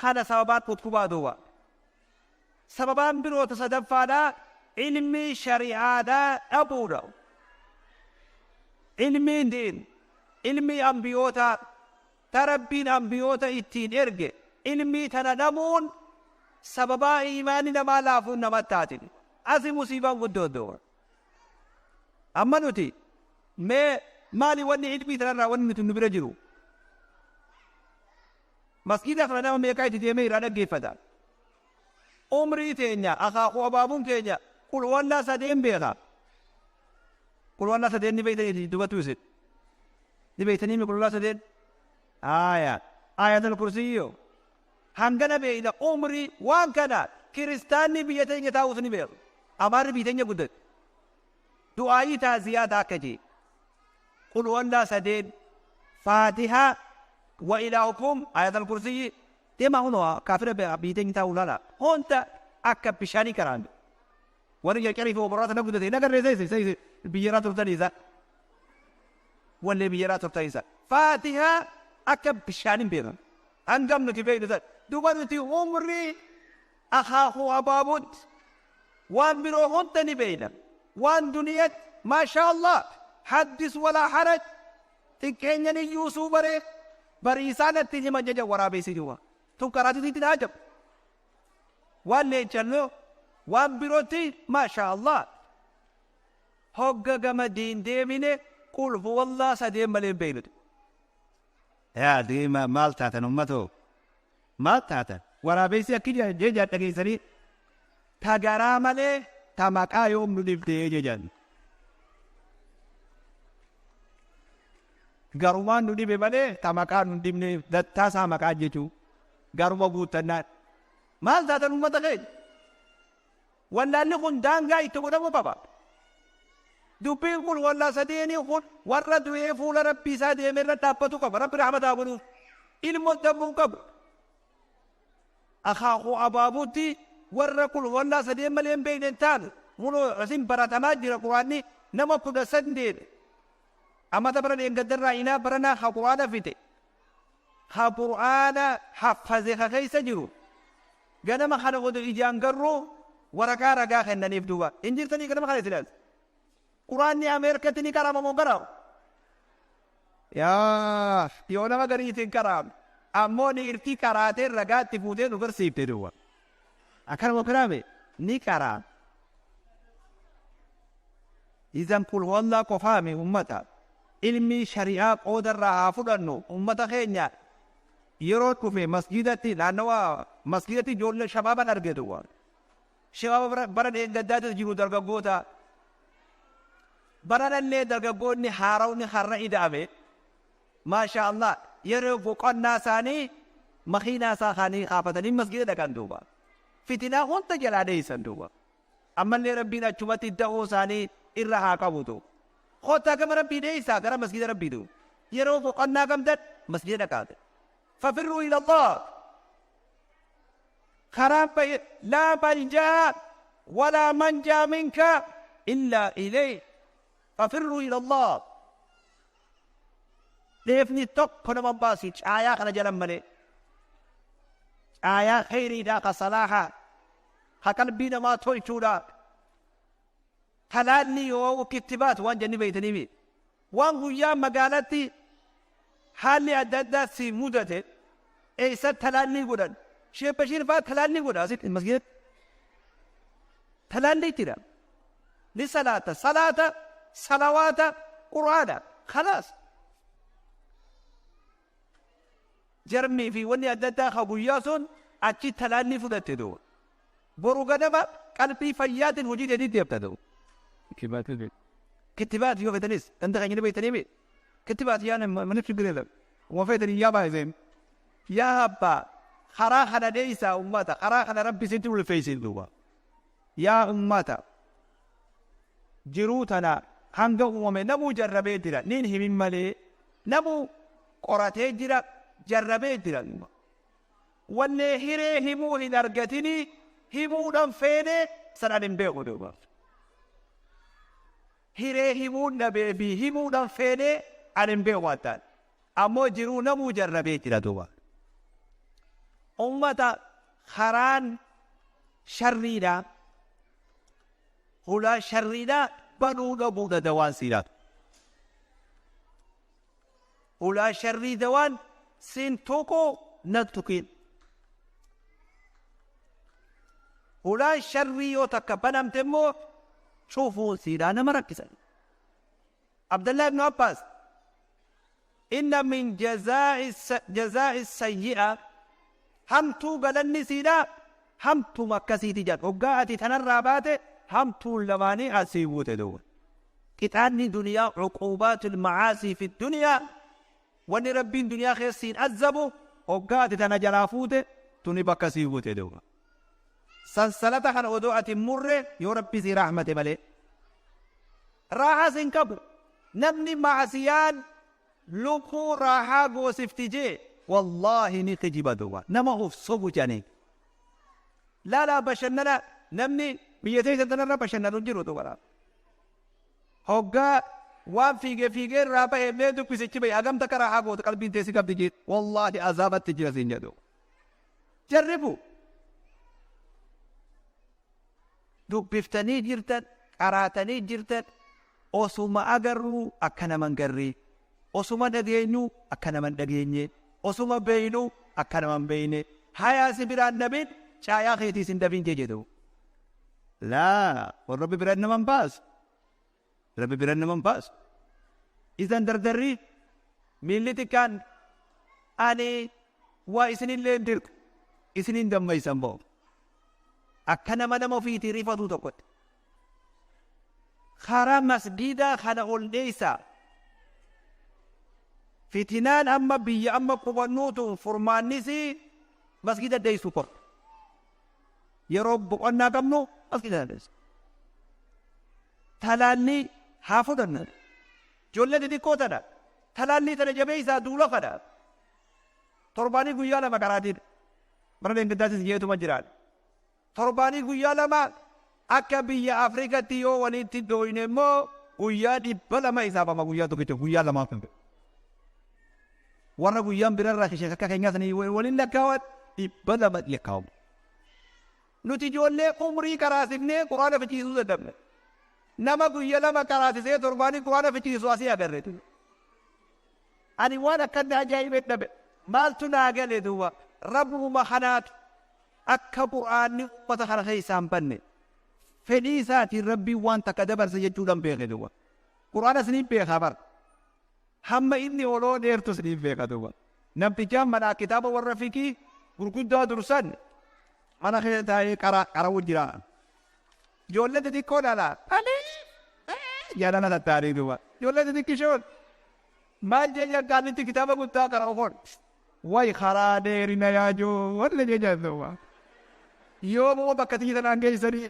kana sababaan kutkubaa duuba sababaan biroota sadaffaadhaa ilmii shari'aadhaa dhabuudha ilmiin diin ilmii ambiyoota tarabbiin ambiyoota ittiin erge ilmii tana dhabuun sababaa imaanni namaa laafuun namatti taatin asi musiibaan guddoo amma nuti mee maali wanni ilmii tanarraa wanni nuti nu bira jiru masgiida kana nama meeqaa itti deemee irraa dhaggeeffata umrii teenya akaakuu abaabuun keenya qulwallaa sadeen beeka qulwallaa sadeen ni beeytanii dubatu isin ni beeytanii mi qulwallaa sadeen ayatul kursiyyo hangana beeyna umrii waan kana kiristaanni biyya teenya taa'uus ni beeku amaarri biyya teenya guddate du'aayii taaziyaata akka jee qulwallaa sadeen faatihaa wa ilaahukum ayatul kursiyyi deemaa hunoo kaafira biyya teenya taa'uu laala honta akka bishaanii karaan warri jalqarii fi oborraata na guddate nagarree sayse biyyaraa turtaniisa wallee biyyaraa turtaniisa faatihaa akka bishaaniin beekan hangam nuti beeynu duba nuti umrii akaakuu abaabuutti waan biroo hunda ni beeyna waan duniyat maashaa Allah haddis walaa haraj xiqqeenyan iyyuusuu baree bariisaanatti hima jaja waraabeysi jiwa tun karaatitiitti naajab waan leencalloo waan birootti maashaa Allah hogga gama diin deemine qulfu wallaa sadeen malee beeynuti yaa deema maal taatan ummatoo maal taatan waraabeysi akki jeja dhageessanii tagaraa malee ta maqaa yoom nu dhiftee jejan garumaan nu dhibe malee ta maqaa nu dhibne dattaasaa maqaa jechuu garuma guuttannaan maal taatan ummata keenya wallaalli kun daangaa itti godhamu qaba dubbiin kun wallaa sadeenii kun warra du'ee fuula rabbii isaa deeme irra dhaabbatu qaba rabbi rahmataa godhuuf ilmoo dhabuu qabu akaakuu abaabuutti warra kun wallaa sadeen malee hin beekne taanu munoo asin baratamaa jira quraanni nama 18 amata bara dheengaddarraa inaa baranaa ha quraana fite ha quraana haffaze ha keessa jiru ganama kana godhu ijaan garruu waraqaa ragaa kennaniif duuba hin jirtanii ganama kana isilaal quraanni ameerikatti ni karama moo karaamu yaa yoo nama gariitiin karaamu ammoo ni irti karaatee ragaatti fuutee nu garsiifte duuba akkanuma karaame ni karaam izan kul wallaa qofaame ummata ilmi shari'aa qoodarraa haa fudhannu ummata keenya yeroo dhufe masjidatti naannawa masjidatti ijoollee shabaaban arge duuba shabaaba bara dheengaddaatti jiru dargaggoota baranallee dargaggoonni haarawni har'a ida'ame maasha Allah yeroo boqonnaa isaanii makiinaa isaa kaanii kaafatanii masjida dhaqan duuba fitinaa hunda jalaa dheeysan duuba ammallee rabbiin achumatti da'oo isaanii irra haa qabutu kottaa gama rabbii dheeysaa gara masjida rabbii duuba yeroo boqonnaa gamdan masjida dhaqaate fafirruu ila Allah karaan baye laa maljaa walaa manjaa minka illaa ilayhi fafirruu ila Allah deefni tokko nama baasi caayaa kana jalan malee caayaa khayriidhaa ka salaahaa ha qalbii namaa tolchuudha talaalli yoo kittibaat waan jenni beeytaniifi waan guyyaa magaalatti haalli adda addaa si mudate eessa talaalli godhan Sheekh Bashiir faa talaalli godha asitti masjidatti talaalli ittidha ni salaata salawaata quraana khalaas jarmii fi wanni adda addaa ka guyyaa sun achi talaalli fudhatte duuba boru ganama qalbii fayyaatiin hojii dheedii deebta duuba kittibaat yoo fetanis danda keenya beeytaniimi kittibaat yaana mana figireedha uma fetanii yaa baay'iseen yaa abbaa karaa kana dheeysaa ummata karaa kana rabbi sitti ulfeeysin duuba yaa ummata jiruu tana hanga uumame namuu jarrabee jira nin himin malee namuu qoratee jira jarrabee jira wanne hiree himuu hin argatinii himuudhaan feenee sanaan hin beeku duuba hiree himuu dhabee fi himuudhaan feenee ani hin beeku waan ta'an ammoo jiruu namuu jarrabee jira duuba ummata karaan sharriidha hulaa sharriidha banuu dhabuudha dawaan siidhaatu hulaa sharrii dawaan siin tokko na tuqin hulaa sharrii yoo takka banamte immoo شوفوا سيرانا مركزا عبد الله بن عباس إن من جزاء السيئة همتو قلني سيدا همتو مكسي تجاد وقاعتي تنرابات همتو اللواني أسيبوت دون كتاني دنيا عقوبات المعاصي في الدنيا واني ربين دنيا خير سين أزبو وقاعتي تنجرافوت تني بكسيبوت دون سلسلة خان ودوعة مرة يا ربي زي رحمة ملي راحة سنكبر نبني معسيان لوكو راحة وسفتجي والله نخجي بدوا نما هو صبو جاني لا بشننا نبني بيتي تنرى بشننا نجرو دولا هوغا وان فيجي رابا يمدو كيسيتشي بي اغام تكا راحة غو قلبي تيسي كب تجي والله عذابت تجي سنجدو جربوا dubbiftanii jirtan qaraatanii jirtan osuma agarru akka naman garree osuma dhageenyu akka naman dhageenye osuma beeynu akka naman beeyne hayaasi biraan dhabin caayaa keetiis hin dhabin jedhu laa warra biraan naman baas rabbi biraan naman baas isan dardarri miilli xiqqaan ani waa isinillee dirqu isinin dammaysan boo akkana nama ofiitii rifatu tokkotti karaa masgiidaa kana ol dheeysaa fitinaan amma biyya amma qubannuutu furmaannisi masgiida deeysu korte yeroo boqonnaa qabnu masgiida deeysu talaalli haa fudhanna ijoollee xixiqqoo tana talaalli tana jabeeysaa duula kana torbaanii guyyaa lama karaatiin bara deengidaasis jeetuma jiraan torbaanii guyyaa lama akka biyya Afrikaatti yoo walitti dooyne immoo guyyaa 200 isaafama guyyaa tokkicha guyyaa lamaa kan warra guyyaan birarraa ishee akka keenyaa sanii waliin lakkaawwan 200 lakkaawamu nuti ijoollee umrii karaasifnee quraana fichiisuu dadhabne nama guyyaa lama karaasisee torbaanii quraana fichiisuu asii agarreetu ani waan akkanni ajaa'ibee dhabe maaltu naa galee duuba rabbuma kanaatu akka quraanni ummata kana keessaan banne fedhii isaatiin rabbiin waan takka dabarse jechuudhaan beeke duuba quraana isiniin beekaa bara hamma inni oloo dheertu isiniin beeka duuba namtichaan manaa kitaaba warra fikii gurguddaa dursan mana keessa taa'ee qarawuu jira ijoollee xixiqqoo dhalaa jaalala tattaanii duuba ijoollee xixiqqishoon maal jecha gaanitti kitaaba guddaa qarawuun way karaa dheerina yaajoo walla jecha duuba yoo moo bakka tiisanaan geessanii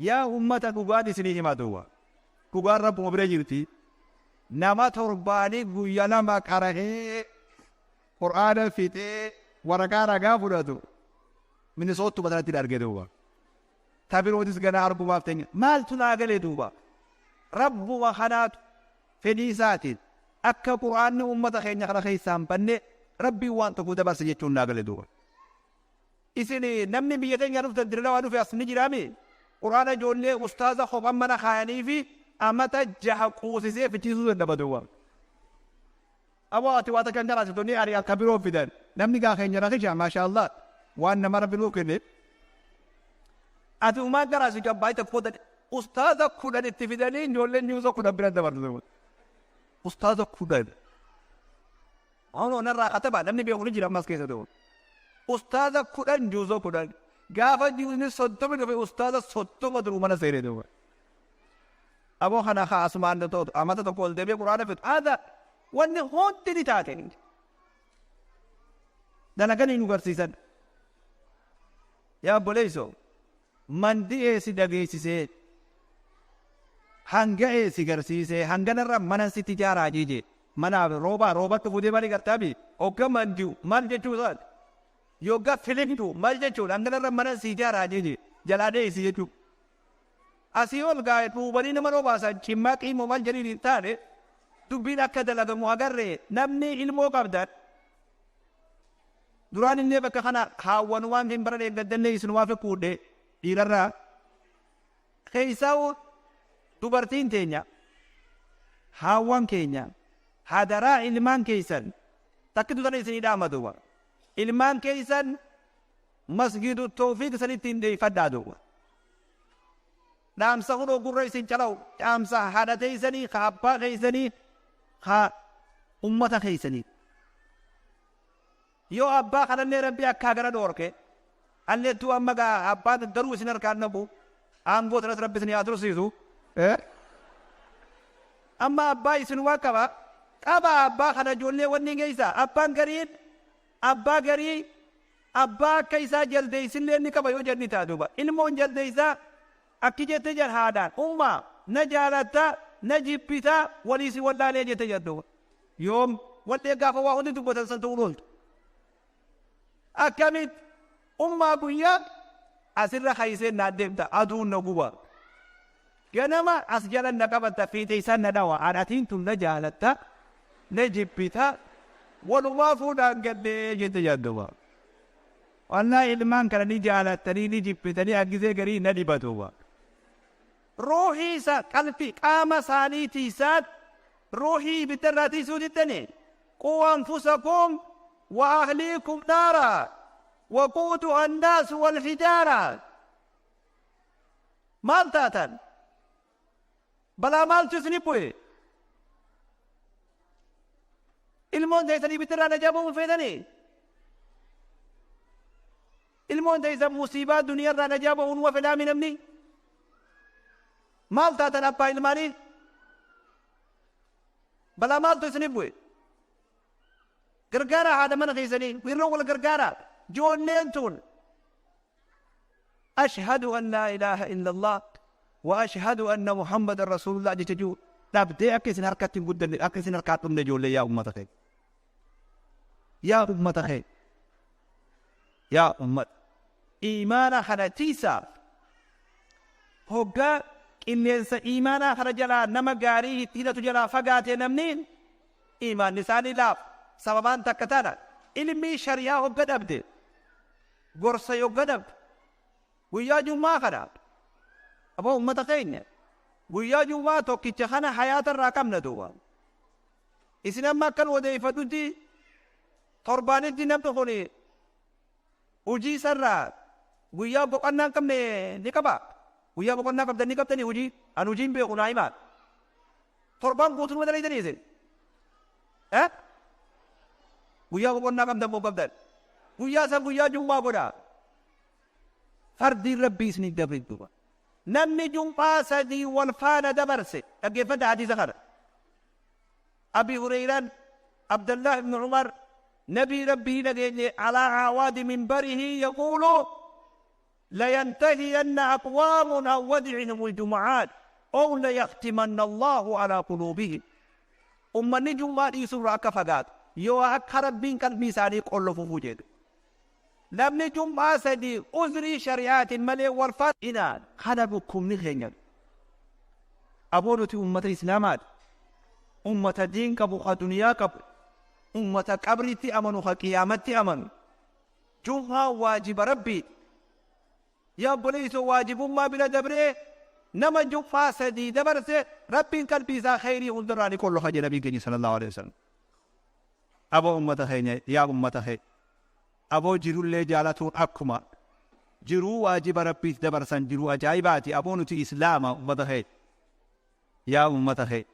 yaa ummata dhugaan isinii himaa duuba dhugaan rabbuma bira jirti nama torbaanii guyyaa lama qarahee qur'aana fitee waraqaa ragaa fudhatu minisoottu matanatti arge duuba tabirootis ganaa argumaaf teenya maaltu naa galee duuba rabbuma kanaatu fedhii isaatiin akka qur'aanni ummata keenya kana keessaan banne rabbiin waan tokko dabarse jechuun naa galee duuba isin namni biyya teenya dhuftan dirila waan dhufe as ni jiraame quraana ijoollee ustaaza kophan mana kaayanii fi amata 6 quusisee fichiisuu dadhaba duuba aboo ati waa takkan karaasitonni ani akka biroo fidan namni gaa keenya rakisha maashaallah waan nama rabbi nuu kenne ati umaan karaasi gabbaa tokko ustaaza 10 itti fidanii ijoolleen nyuusa 10 bira dabarsu ustaaza 10 ono narraa kataba namni beeku ni jira ammas keessa duuba ustaaza 10 juuzo 10 gaafa juuzni 30 dhufe ustaaza 30 duruu mana seene duuba aboo kana haasumaan ta'u amata tokko ol deebi'ee quraana fitu haadha wanni hundi ni taateen dalaganii nu garsiisan yaa obboleessoo mandi eesi dhageessisee hanga eesi garsiisee hanganarra mana sitti ijaaraa jije manaaf roobatti fuudhee mali gartaabi hogga mandiu maal jechuu isaati yogga filimtu maal jechuudha hanganarra mana si ijaaraa jije jalaa dheessi jechuu أسيول قاعد بوبني نمرو باسا جمّا قيمة مال جريد تاني دبين أكد لغا مهاجر نمني علمو قبدر duraan inni bakka kana haawwanumaan hin baran eeggaddanne isin waa fekuudhe dhiirarraa keeysaa'u dubartiin teenya haawwan keenya hadaraa ilmaan keeysan takkitu tana isinii dhaamaduwa ilmaan keeysan masgidu tawfiiq sanitti hin deeyfadhaa duwa dhaamsa hunoo gurra isin calaw dhaamsa haadha teeysanii ka abbaa keeysanii ka ummata keeysanii yoo abbaa kanallee rabbi akka gara dhoorke alleettuu amma gaa abbaan garuu isin harkaan nabu aangoo tanas rabbi isin haa tursiisu amma abbaa isin waa qaba abbaa kana ijoollee wanni geeysa abbaan gariin abbaa garii abbaa akka isaa jaldeeysillee ni qaba yoo jenni taaduba ilmoon jaldeeysaa akki jette jan haadhaan ummaa na jaalatta na jibbita waliisi wallaalee jette jedhuba yoom wallee gaafa waa hundi dubbatan san ta'uu looltu أكمل أمة بنيا أسرع خيسين نادمتا أدون نجوا كنما أسجل النقابة في تيسان ندوا عراتين تم نجالتا نجيب بيتا ولوافو نانجد جت جدوا والله إلمان كان نجالتا نجيب بيتا نأجزء غري ندبتوا روحي سا قلبي قام سانيتي سات روحي بتراتي سودتني قوا أنفسكم وأهليكم نارا وقودها الناس والحجارة مال تاتا بلا مال تسنبوه المون ديساني بترى نجابه فيدني المون ديسان مصيبات دنيا را نجابه وفلا من أمني مال تاتا نبا الماني بلا مال تسنبوه غرغارا هذا من غيزني ويرو ولا غرغارا جون نينتون أشهد أن لا إله إلا الله وأشهد أن محمد رسول الله جتجو تبدأ أكيسن حركات جدا أكيسن حركات من جول يا أمة خير يا أمة خير يا أمة إيمانا حنتيسا هوجا إنس إيمانا حرجلا نمجاري تيلا تجلا فقاتي نمنين إيمان نساني لا سببان تكتانا ilmi shariyaa hogga dhabde gorsa yogga dhabde guyyaa jummaa kana aboo ummata keenya guyyaa jummaa tokkicha kana hayaata irraa qabna duuba isin amma akkan odeeffatutti torbaanitti namni kun hujii sarraa guyyaa boqonnaa qabne ni qaba guyyaa boqonnaa qabdan ni qabtanii hujii an hujiin beeku naa himaa torbaan guutummaa dalaydanii isin guyyaa boqonnaa qabdan moo qabdan guyyaa san guyyaa jummaa godha fardiin rabbii isinii dabre duuba namni jummaa sadii wal faana dabarse dhaggeeffadha hadiisa kana abi hurayraan abdallah ibn umar نبي ربي نجي على عواد منبره يقول لينتهين أقوام عن ودعهم الجمعات أو ليختمن الله على قلوبهم نجم ما يسوع كفقات يو أكرب بين كان بيساري كله فوجد لم نجم ما سدي أزري شريعة الملء والفات إنان خدبكم نخينيا أبورتي أمة الإسلامات أمة الدين كبو دنيا كبو أمة قبرتي أمنوا قيامتي أمنوا جمعة واجب ربي يا بوليس واجب ما بلا دبره نما جمعة سدي دبرت ربي كان بيزا خيري ونذراني كل حاجة نبي صلى الله عليه وسلم أبو أمة خيني يا أمة خي أبو جرو اللي جالتون أكما جرو واجب ربي دبرسن جرو أجايباتي أبو نتي إسلام أمة خي يا أمة خي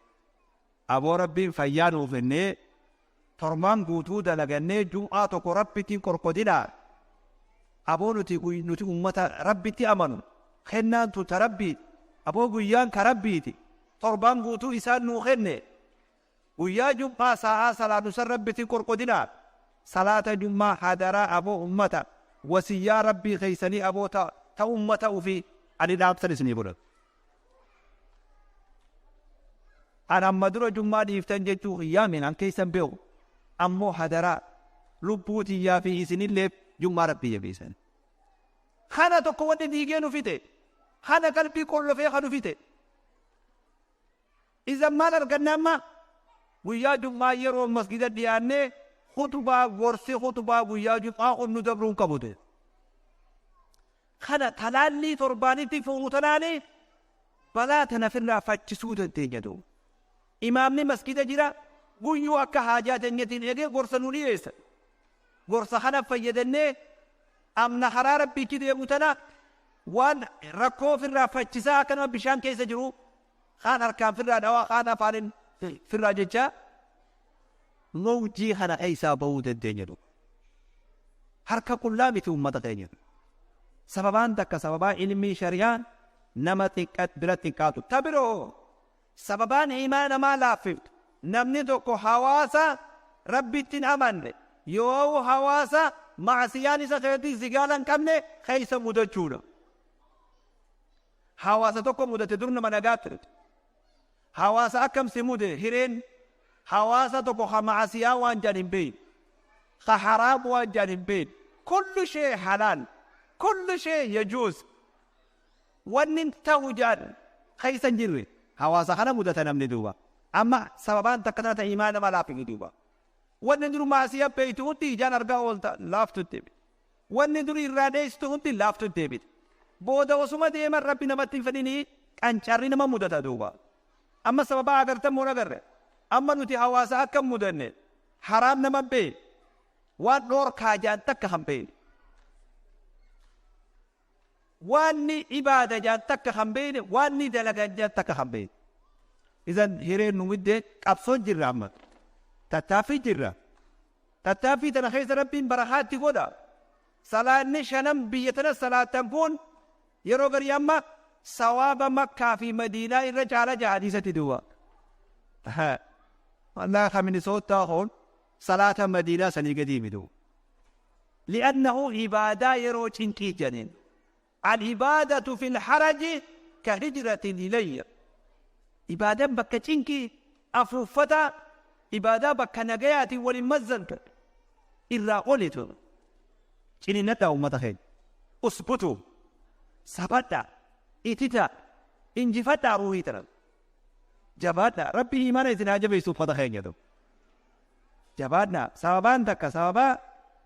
أبو ربي فيانو فيني tormaan guutuu dalagannee jum'aa tokko rabbitti korkodinaa aboo nuti ummata rabbitti amanu kennaan tuta rabbiiti aboo guyyaan ka rabbiiti tormaan guutuu isaan nuu kenne guyyaa jum'aa sa'aa salaatu san rabbitti korkodinaa salaata jum'aa hadaraa aboo ummata wasiyyaa rabbii keeysanii aboo ta ummata ufii ani dhaabsan isinii godhatu an amma dura jum'aa dhiiftan jechuu qiyyaamin an keeysan beeku ammoo hadaraa lubbuutiyyaa fi isinillee jummaa rabbii jabeessan kana tokko wanni diigee nu fite خانا قلبي كله في خدو فيته إذا ما لرقنا ما وياجو ما يرو مسجد ديانه خطبة ورسي خطبة وياجو آخر ندبرون كبوده خانا تلالي ترباني تفو تلالي بلا تنفرنا فاتشسود الدنيا إمامني مسجد جرا قيو أكا حاجات النيتين إيجي غرصة نوليس غرصة خانا فيدني أمنا حرارة بيكي دي متنا وان ركو فرنا فاتشسا كانوا بشان كيس جرو خان أركان فرنا دوا خانا فارن فرنا جيجا موجي خانا أيسا بود الدنيا حركة كلها مثل أمة الدنيا سببان تك سببان علمي شريان نمتك برتكاتو تبرو سببان إيمان ما لافت نمني دوكو حواسا ربي تنأمن يو حواسا معسياني سخيرتي زغالا كمني خيسا مدجونا حواسا دوكو مدت درنا مناقاتر حواسا أكم سموده هيرين حواسا دوكو معسيان وان جانب بين خحرام وان جانب بين كل شيء حلال كل شيء يجوز وان توجد خيسا جروي حواسا خنا مدتنا من دوبا أما سببان تكنات إيمان ما لا في دوبا وندرو معصية بيتو تي جان أرجع ولتا لافتو تبي وندرو إرادة استو تي لافتو تبي بودا وسما ديما ربنا ما تفنيني كان شارين ما مدة دوبا أما سببا أجر تمونا غيره أما نتي حواسا كم مدنة حرام نما بي ونور كاجان تكهم بي واني عبادة جان تكهم بي واني دلقان جان تكهم بي إذن هيرين نمده قبصون جرى أما تتافي جرى تتافي تنخيص ربين برحات تقودا صلاة نشانم بيتنا صلاة تنبون يروغر يما سواب مكة في مدينة الرجالة جهديسة دوا الله خمين صوت تاخون صلاة مدينة سني قديم دو لأنه عبادة يروج انتي جنين العبادة في الحرج كهجرة إليه عبادة بكتشينكي أفوفتا عبادة بكنجياتي ولمزنك إلا قولتو شيني نتا ومتخيل أثبتوا ثبتا إتتا إنجفتا رويتنا جبادنا ربي إيمان إذن عجب يسوف متخيل يدو جبادنا سببان تك سببا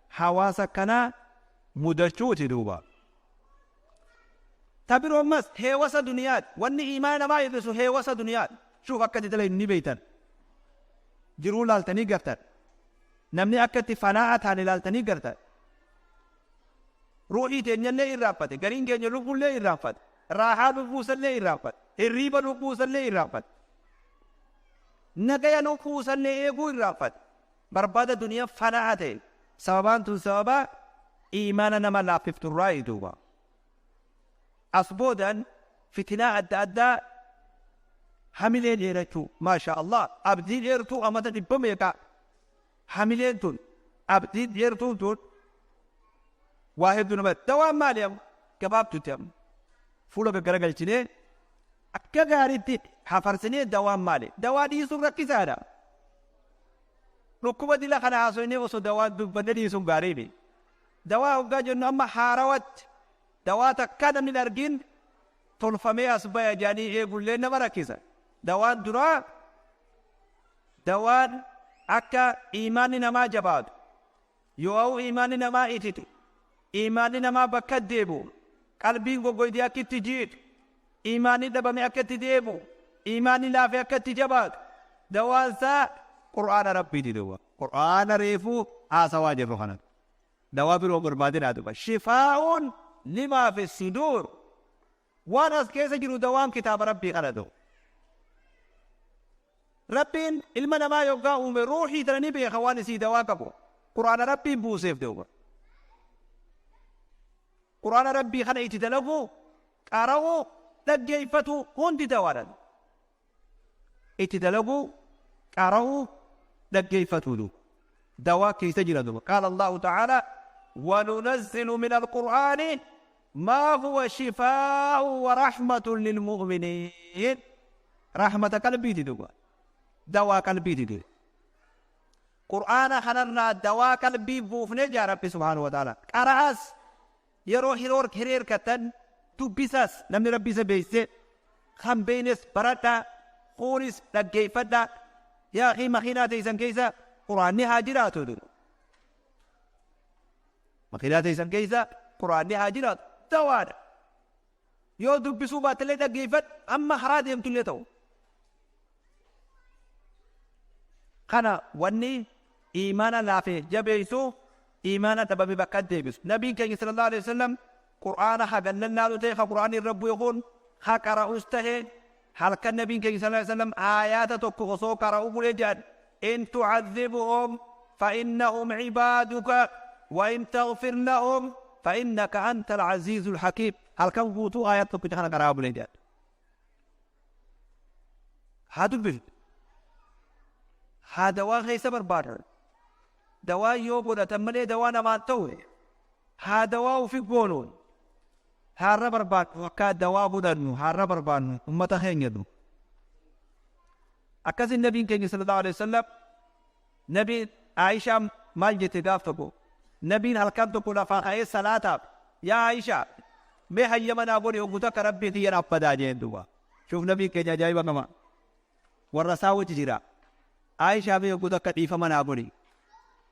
حواسا كنا مدرشو تدوبا تبرو مس هيوسا دنيات واني إيمان ما يدسو هيوسا دنيات شوف أكد تلي نبيتن جرو لالتني قرتن نمني أكد فناعت هاني لالتني قرتن روحي تنين لي إرافت قرين كن يلوكو لي إرافت راحات وفوسا لي إرافت الريبا وفوسا لي إرافت نقيا نفوسا لي إيقو إرافت بربادة دنيا فناعت سببان تو سببا إيماننا ما لا ففتر رأي دوبا أصبودا فتناء أدى حملين إيرتو ما شاء الله أبدين إيرتو أمتا تبهم يكا حملين تون أبدين إيرتو تون واحد نمت دوام ماليم كباب تتيم فولو بكرا قلتني أكا غاريتي حفرسني دوام مالي دوام دي سوق ركي سارا ركوبة دي لخنا عصويني وصو دوام بندي سوق غاريني دوام وقا جنو أما حاروات دواتا كذا من الأرجين تلفمي أصبح جاني يقول لنا مركزا دوان درا دوان أكا إيماننا ما جباد يو إيماننا ما إتيتو إيماننا ما بكدبو قلبي غوغو دي أكي تجيد إيماني دبامي أكي تديبو إيماني لا في أكي تجباد دوان سا قرآن ربي دي دوا قرآن ريفو آسوا جفو دوا برو بربادين آدوا شفاء لما في الصدور وانا كيف يجرو دوام كتاب ربي قلدو ربين المنا ما يبقى من روحي ترني بي خواني سي دواكبو قرآن ربي بوسيف دوبا قرآن ربي خنا يتدلقو قارو لقيفتو هون دي دوارا يتدلقو قارو لقيفتو دو دوا كيف تجرى دوبا قال الله تعالى وننزل من القرآن ما هو شفاء ورحمة للمؤمنين رحمة قلبي تدوبا دواء قلبي تدوبا قرآن خنرنا دواء قلبي بوفني جا ربي سبحانه وتعالى قرأس يروح يرور كرير كتن dubbisaas namni rabbii isa beeyse kan beeynes baradhaa kunis dhaggeeffadhaa yaa akhi makiinaa teeysan keeysa quraanni haa jiraatu makiinaa teeysan keeysa quraanni haa jiraatu dawaadha yoo dubbisuu baatellee dhaggeeffadhu amma haraa deemtullee ta'u kana wanni iimaana laafee jabeeysu iimaana dhabame bakka deebisu nabiin keenya sallallahu alaihi wasallam qur'aana hagannannaa dhute ha qur'aani rabbu yookuun ha qara'us tahe halkan nabiin keenya sallallahu alaihi wasallam aayaata tokko osoo qara'u bulee jedhan in tu'adhibuhum fa innahum ibaaduka wa in taghfir lahum fa innaka anta al-azizu al-hakim halkan guutuu aayaat tokko kana qara'u bulee jedhan haa dubbisu haa dawaa keessa barbaadan dawaa yoo godhatan malee dawaa namaan ta'u haa dawaa ufi goonuun haarra barbaadnu akka dawaa godhannu haarra barbaadnu ummata keenyadu akkasin nabiin keenya sallallahu alaihi wasallam nabiin Aishaa maal jette gaaf tokko nabiin halkan tokko lafaa ka'ee salaataaf yaa Aishaa mee hayyama naa godhi hogguta akka rabbii kiyyan affadaa jeen duuba shuuf nabiin keenya ajaa'iba qaba warra isaa wajji jira Aishaa mee hogguta akka dhiifama naa godhi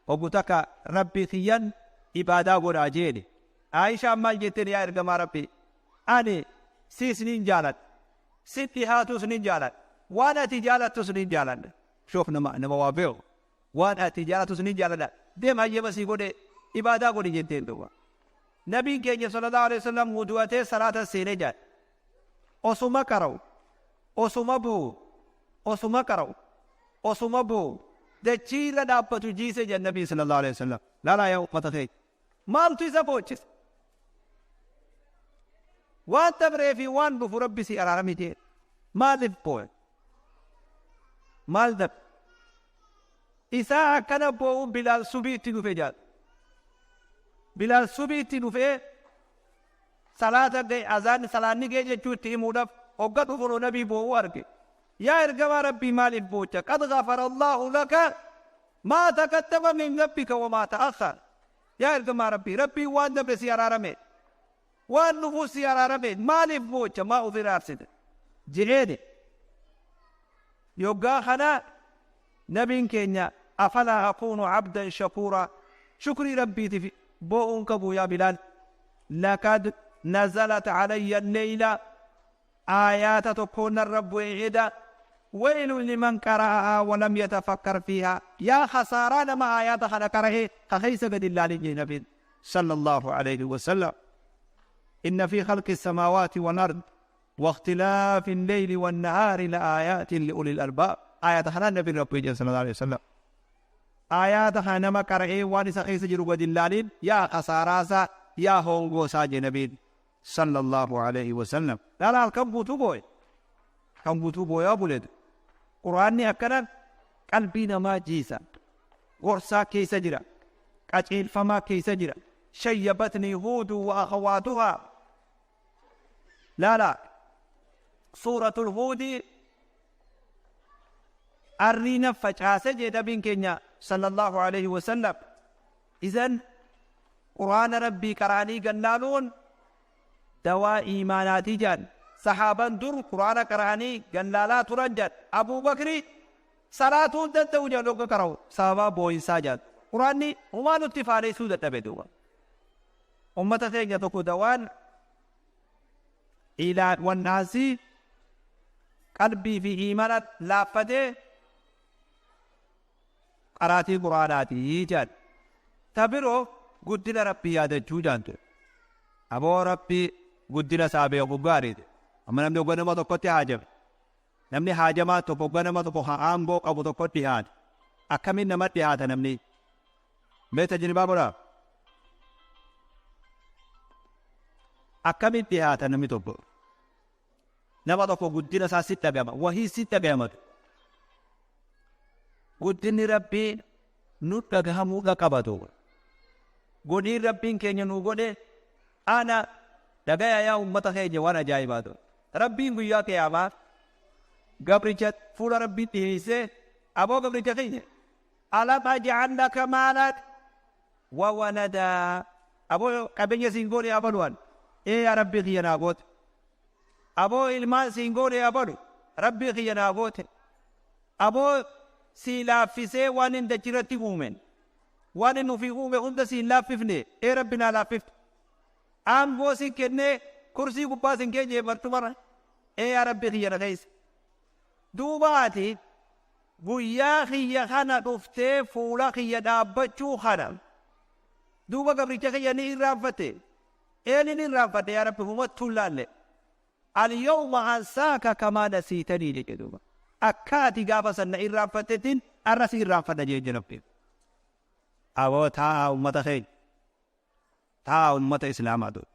hogguta akka rabbii kiyyan ibaadaa godhaa jeeni Aishaa maal jetteen yaa ergamaa rabbii ani siis nin jaaladha sitti haatus nin jaaladha waan ati jaalattus nin jaaladha shoof nama waa beeku waan ati jaalattus nin jaaladha deem hayyama sii godhe ibaadaa godhi jetteen duuba nabiin keenya sallallahu alaihi wasallam wudu'atee salaata seenee jaal osuma qara'u osuma bu'u osuma qara'u osuma bu'u dachiirra dhaabbatu jiise jedhan nabiin sallallahu alaihi wasallam laalaa yaa ummata keenya maaltu isa boochise waan dabree fi waan dhufu rabbi si araarame jee maaliif boo'e maal dabre isaa akkana boo'uun Bilaal subiitti dhufe jaal Bilaal subiitti dhufe salaata ga'e azaan salaanni ga'e jechuutti himuudhaaf hogga dhufunoo nabii boo'uu arge yaa ergamaa rabbii maaliif boocha qad ghafara Allahu laka maa taqaddama min dhanbika wa maa ta'akhkhara yaa ergamaa rabbii waan dabre si araarame waan dhufu si araarame maaliif boocha maa uf iraarsite jedheeni yoggaa kana nabiin keenya afalaa akuunu abdan shakuuraa shukrii rabbiitiif boo'uun qabu yaa Bilaal lakad nazalat calayya alleyla aayaata tokkoon narra bu'e ويل لمن قرأها ولم يتفكر فيها يا خسارة لما آيات خلقره خيس قد الله للنبي صلى الله عليه وسلم إن في خلق السماوات والأرض واختلاف الليل والنهار لآيات لأولي الألباب آيات خلق النبي ربي صلى الله عليه وسلم آيات خلق قرأه وانس خيس جرو قد الله يا خسارة يا هونغو ساج نبي صلى الله عليه وسلم لا كم بوتو بوي كم بوتو بوي يا بولد قرآني أكنا قلبنا ما جيسا غرسا كيس جرا قجيل فما كيس جرا شيبتني هود وأخواتها لا سورة الهود أرينا فجاسة جدا بين كينيا صلى الله عليه وسلم إذن قرآن ربي قرآني قنالون دواء إيماناتي جان صحابا در قرآن قرآني قنالات رنجت أبو بكر صلاتون دنتو جانوك قرأو صحابا بوين ساجات قرآني هما نتفاري سودة تبدوا أمتا تيجي تقو دوان إلى والناسي قلبي في إيمانات لافته قراتي قرآناتي جان تبرو قدنا ربي يادا جوجانت أبو ربي قدنا سابي وقارد أما نمني وقنا ما تقوتي حاجم نمني حاجمات وقنا ما تقو حامبو أبو تقوتي حاج أكمل نمت حاجة نمني ميتا جنبا برا أكمل حاجة نمني تقو نما تقو قدنا سا ستة بياما وهي ستة بياما قدني ربي نوتا غامو غاقباتو قدني ربي كينيا نوغوني أنا دغايا يا أمتا خيجي وانا جايباتو ربي نغيا قياما قبرجت فول ربي تهيسي أبو قبرجت خيجي ألم أجعل لك مالك وولدا أبو قبل يسينغوني أبوان يا ربي خينا قوت أبو إلمان سينغول يا أبو ربي خينا قوت أبو سيلا في سي وان دجرتي قومن وان نفي قومن هند سيلا فيفني يا ربنا لا فيفت أم بوسي كنّي كرسي قبّا سنكي جي برتمرة يا ربي خينا غيس دوباتي guyyaa kiyya kana dhuftee fuula kiyya dhaabbachuu kana duuba gabricha kiyya ni irraanfate ni irraanfate yaa rabbi humattuu laalle alyawma ansaaka kamaa nasiitanii jedhe duuba akkaati gaafa sanna irraanfatetin arras irraanfadha jee rabbi awoo taa ummata keenya taa ummata islaamaa duuba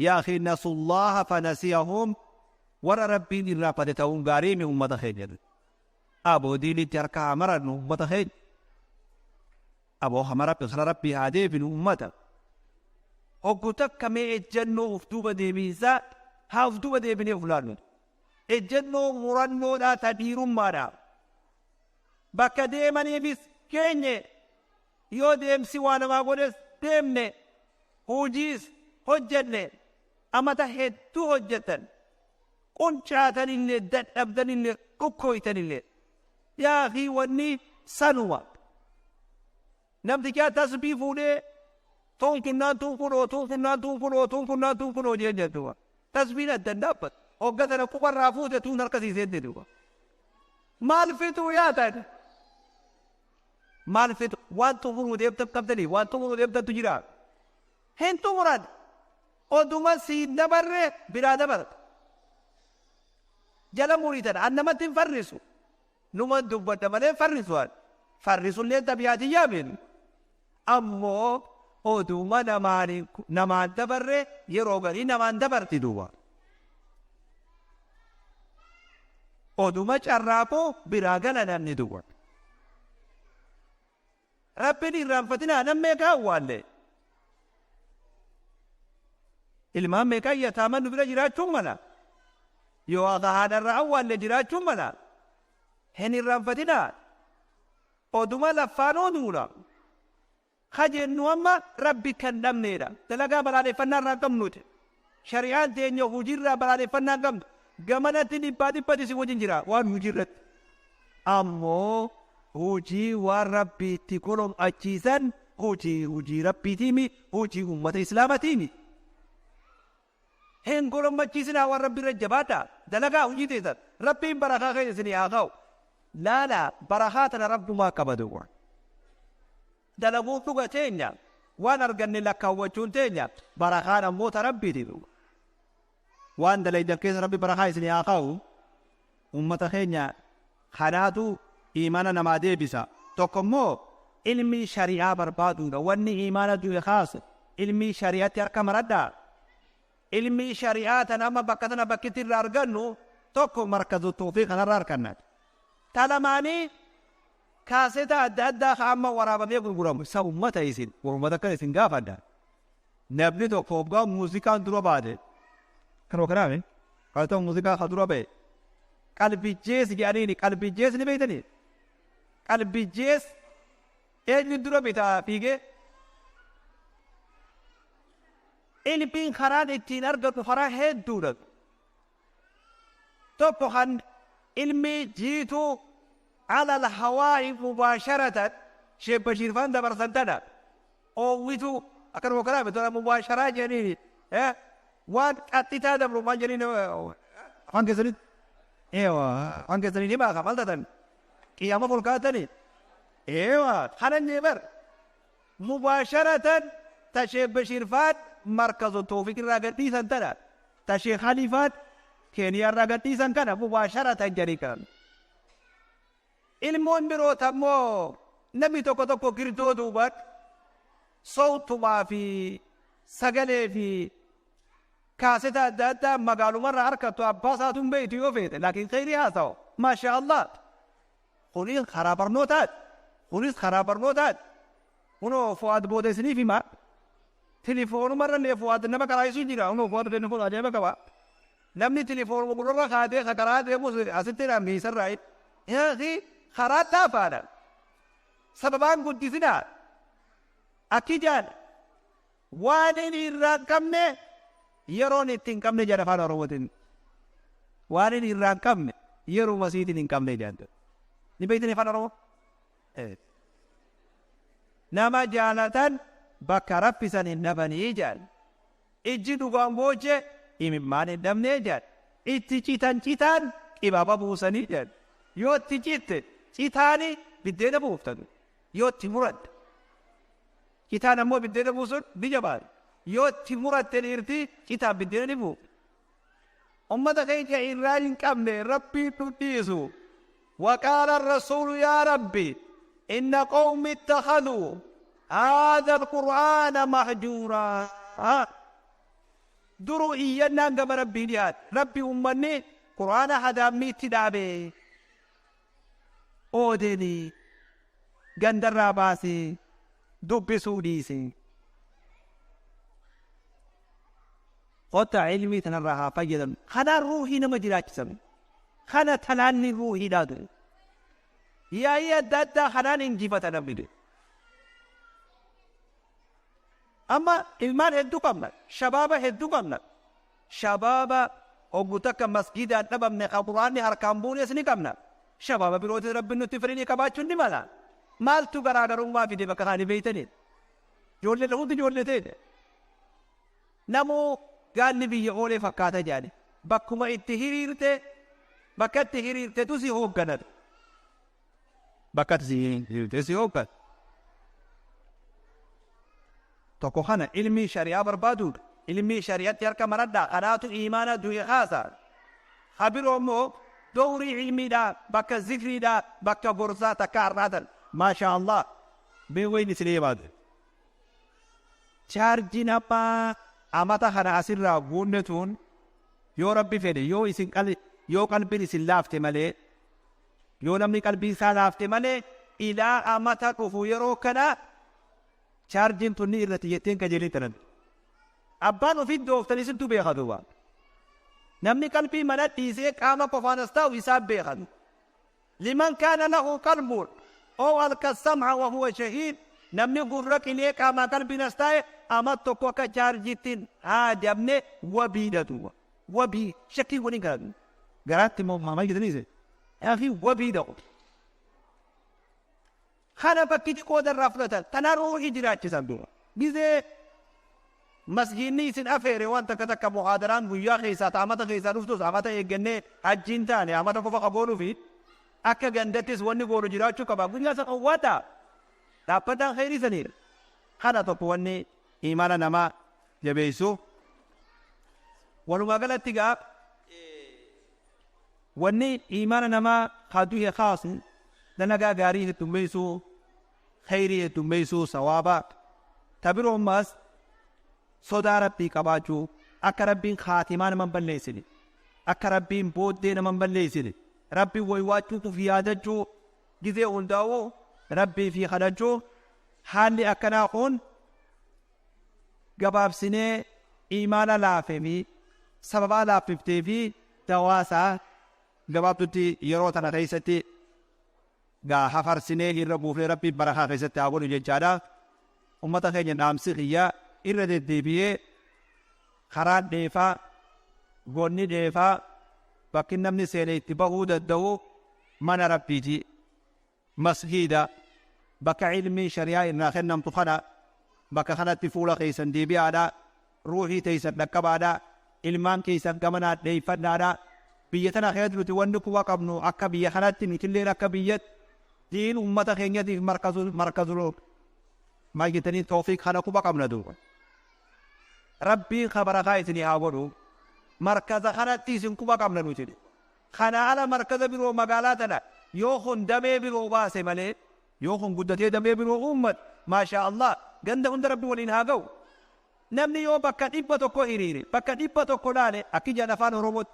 yaa akhi nasullaha fanasiyahum warra rabbiin irraanfate ta'uun gaariimi ummata keenya duuba أبو ديني تركها مرة أمته خير أبو خمرة بخلا ربي هذه في أمته وقتك كمي الجنة أفتوبة دي بيزا ها أفتوبة دي بني فلان الجنة مرنو لا تدير مرة بكا ديما نبيس كيني يو ديم سوانا ما قولس ديمني هوجيس هجنة أما تحيد تو هجتن قنشاتن اللي دد أبدن اللي كوكويتن اللي يا أخي وني سنوات نمت كيا تسبي فولي تونكنا تونكنو جيجتوا تسبينا الدنابت وقدنا كوكا رافوته تون القسي سيدتوا مال فتو يا تاد مال فتو وان تونكنو ديبتب كبدلي وان تونكنو ديبتب تجيرا هن تونكران ودوما سيد نبره بلا نبر جلا مريدان أنما تنفرسوا نمان دوبتا مالين فرسوا اللي تبياتي يامن أمو ودوما نمان دبره يروغني نمان دبرتي دوا ودوما چرابو براغنا نمني دوا ربني رنفتنا نميكا والي ilmaan meeqa yataaman bira jiraachuun mala yoo haadharra awwaalle jiraachuun mala hin irraanfatinaa oduma laffaan oduudha kajennu amma rabbi kan dhabneedha dalagaa balaaleffannaa irraa qabnuute shari'aan teenya hojiirraa balaaleffannaa qabnu gamanatti dhibbaa si wajjin jira waan hojiirratti ammoo hojii waan rabbiitti kolom achiisan hojii rabbiitiimi hojii ummata islaamatiimi هن قولهم مجلسنا والرب الرجباتا دلقا وجيتيتا ربي بركة خير سني آخاو لا بركاتنا رب ما كبدوا دلقوا ثقة تينيا وانا رقني لك وجون تينيا بركانا موت ربي تيدو وان دلقا جلكيس ربي بركة سني آخاو أمتا خينيا خناتو إيمانا نمادي بسا توكمو علمي شريعة بربادو واني إيمانا جو خاص علمي شريعة يركم ردا علمي شريعات أما بكتنا بكتير رارجنو توكو مركز التوفيق أنا راركنات تلاماني كاسيتا أدى خامة ورابا بيقول قرام سو متى يصير ورمضة كان يصير قافدا نبني توكو بقى موسيقى دروا بعد كانوا كلامي قالتوا موسيقى خدروا بعد قلبي جيس يعني قلبي جيس نبيتني قلبي جيس إيه دروا بيتا فيجي ilmiin karaan ittiin argatu karaa hedduudha tokko kan ilmi jiitu ala alhawaa'i mubaasharatan Sheekh Bashiir Faan dabarsan tana oowwitu akkanuma kanaa bitona mubaasharaa jedhanii waan qaxxitaa dabru maal jedhanii afaan keessanitti afaan keessanii ni baaka maal tatan qiyyaama folkaatanii kanan jeebar mubaasharatan ta Sheekh Bashiir Faan مركز التوفيق الرقدي سنتنا تشيخ خليفات كينيا الرقدي سنكنا مباشرة جريكا المون برو تمو نبي توكو كيرتو دوبات صوت ما في سجل في كاسيتا دادا مقالو مرة حركة أباسات بيت يوفيت لكن خيري هذا ما شاء الله خليل خرابر نوتات ونو فؤاد بودسني في ما تليفون مرة نفوات نما كرايسو جيرا ونو فؤاد تليفون أجيبه كوا نمني تليفون مقولنا خاطئ خكرات يبوس أسيتنا ميسر رايت يا أخي خرات لا فانا سببان قد تسنا أكيدان وانين الرقمنا yeroon ittiin qabne jedha afaan Oromootiin waan inni irraa hin qabne yeroo masiitiin hin qabne jedha ni beektan afaan Oromoo nama jaalatan bakka raffisan hin dhabanii jedha ijji dhugaan booche imimmaan hin dhabnee jedha itti citan qibaba buusanii jedha yoo itti citte citaani biddeena buuftan yoo itti muradde citaan ammoo biddeena buusun biyya baadha yoo itti muratte dhiirti citaan biddeena ni buufta ummata keenya irraa hin qabne rabbii nu dhiisu waqaala rasuulu yaa rabbi inna qawmi ittakhaduu هذا القرآن محجورا درو إيانا قم ربي ليات ربي أمني قرآن هذا ميت دابي أودني قندر راباسي دب سوديسي قطع علمي تنرها فجدا خنا روحي نمجراج سمي خنا تلاني روحي دادو يا دادا خنا ننجيبة نبدي أما إيمان هدو قمنا شباب هدو قمنا شباب أقولك مسجد أنبا من القرآن هركام بوني سني قمنا شباب بروت رب النتفريني كباتشون دي مالا مال تقرأ رونما في دي بكخاني بيتنين جولة لغود جولة تيد نمو قال نبي يقولي فكاتا جاني بكما اتهيريرتي بكت تهيريرتي تسي هوب كنر بكت تهيريرتي تسي هوب كنر tokko kana ilmi shari'aa barbaadu ilmi shari'aatti harka maradda qanaatu iimaana du'e haasa habiroo immoo dowrii ilmiidha bakka zikriidha bakka gorsaa takka har'aatan maasha Allah beewwayni isinii baadu chaarjiin abbaa amata kana asirraa guunnetuun yoo rabbi fedhe yoo qalbiin isin laafte malee yoo namni qalbii isaa laafte malee ilaa amata dhufu yeroo kana charging tunni irratti jetteen kajeelii tanan abbaan ofii dooftanii sintu beekatu waan namni qalbii mana dhiisee qaama qofaanas ta'u isaa beekatu liman kaana lahu qalbuun oo alka sam'a wa huwa shahiid namni gurra qilee qaama qalbiinas ta'e ama tokko akka charjittiin haadamne wabiidhatu wabii shakkii waliin galatu garaatti moo maamaa jedhaniise yaafi wabiidhaku خانا بكيتي قودر رافلتا تنارو إجراء تسامدوا بيزي مسجيني سن أفيري وانتا كتاك محاضران ويا خيسا تامتا خيسا رفتوس آمتا يجنة حجين تاني آمتا كفا قبولو فيت أكا غندتس واني قولو جراء چو كبا قلنا سقواتا تابتا خيري سنير خانا توقو واني إيمانا نما جبيسو ولما قلت تقاب واني إيمانا نما خادوه خاص لنقا غاريه تنبيسو خيريه تنبيسو سوابا تبرو ماس صدا ربي قباجو أكا ربين خاتمان من بليسني أكا ربين بودين من بليسني ربي ويواتو تفيادجو جزي انداو ربي في خدجو حالي أكنا خون قباب سنة إيمانا لافمي سببا لاففتي في دواسا قباب تتي يروتنا ريستي gaa hafarsinee irra buufnee rabbii barakaa keessatti haa godhu jechaadha ummata keenya dhaamsi xiyyaa irra deddeebi'ee karaan dheefaa gonni dheefaa bakki namni seenee itti bahuu danda'u mana rabbiiti masgiida bakka ilmii shari'aa irraa kennamtu kana bakka kanatti fuula keessan deebi'aadha ruuhii teessan dhaqqabaadha ilmaan keessan gamanaa dheeffadhaadha biyya tana keessatti nuti wanni kuwa qabnu akka biyya kanatti nutilleen akka biyyatti دين أمتا خينيا دي مركزو ما يتني توفيق خانا كوبا قمنا دو ربي خبر خايتني هاورو مركز خانا تيسن كوبا قمنا دو خانا على مركز برو مقالاتنا يوخن دمي برو باسي ملي يوخن قدتي دمي برو أمت ما شاء الله قند هند ربي ولين هاقو نمني يو بكا إبتو كو إريري بكا إبتو كو لاني أكي جانفان روموت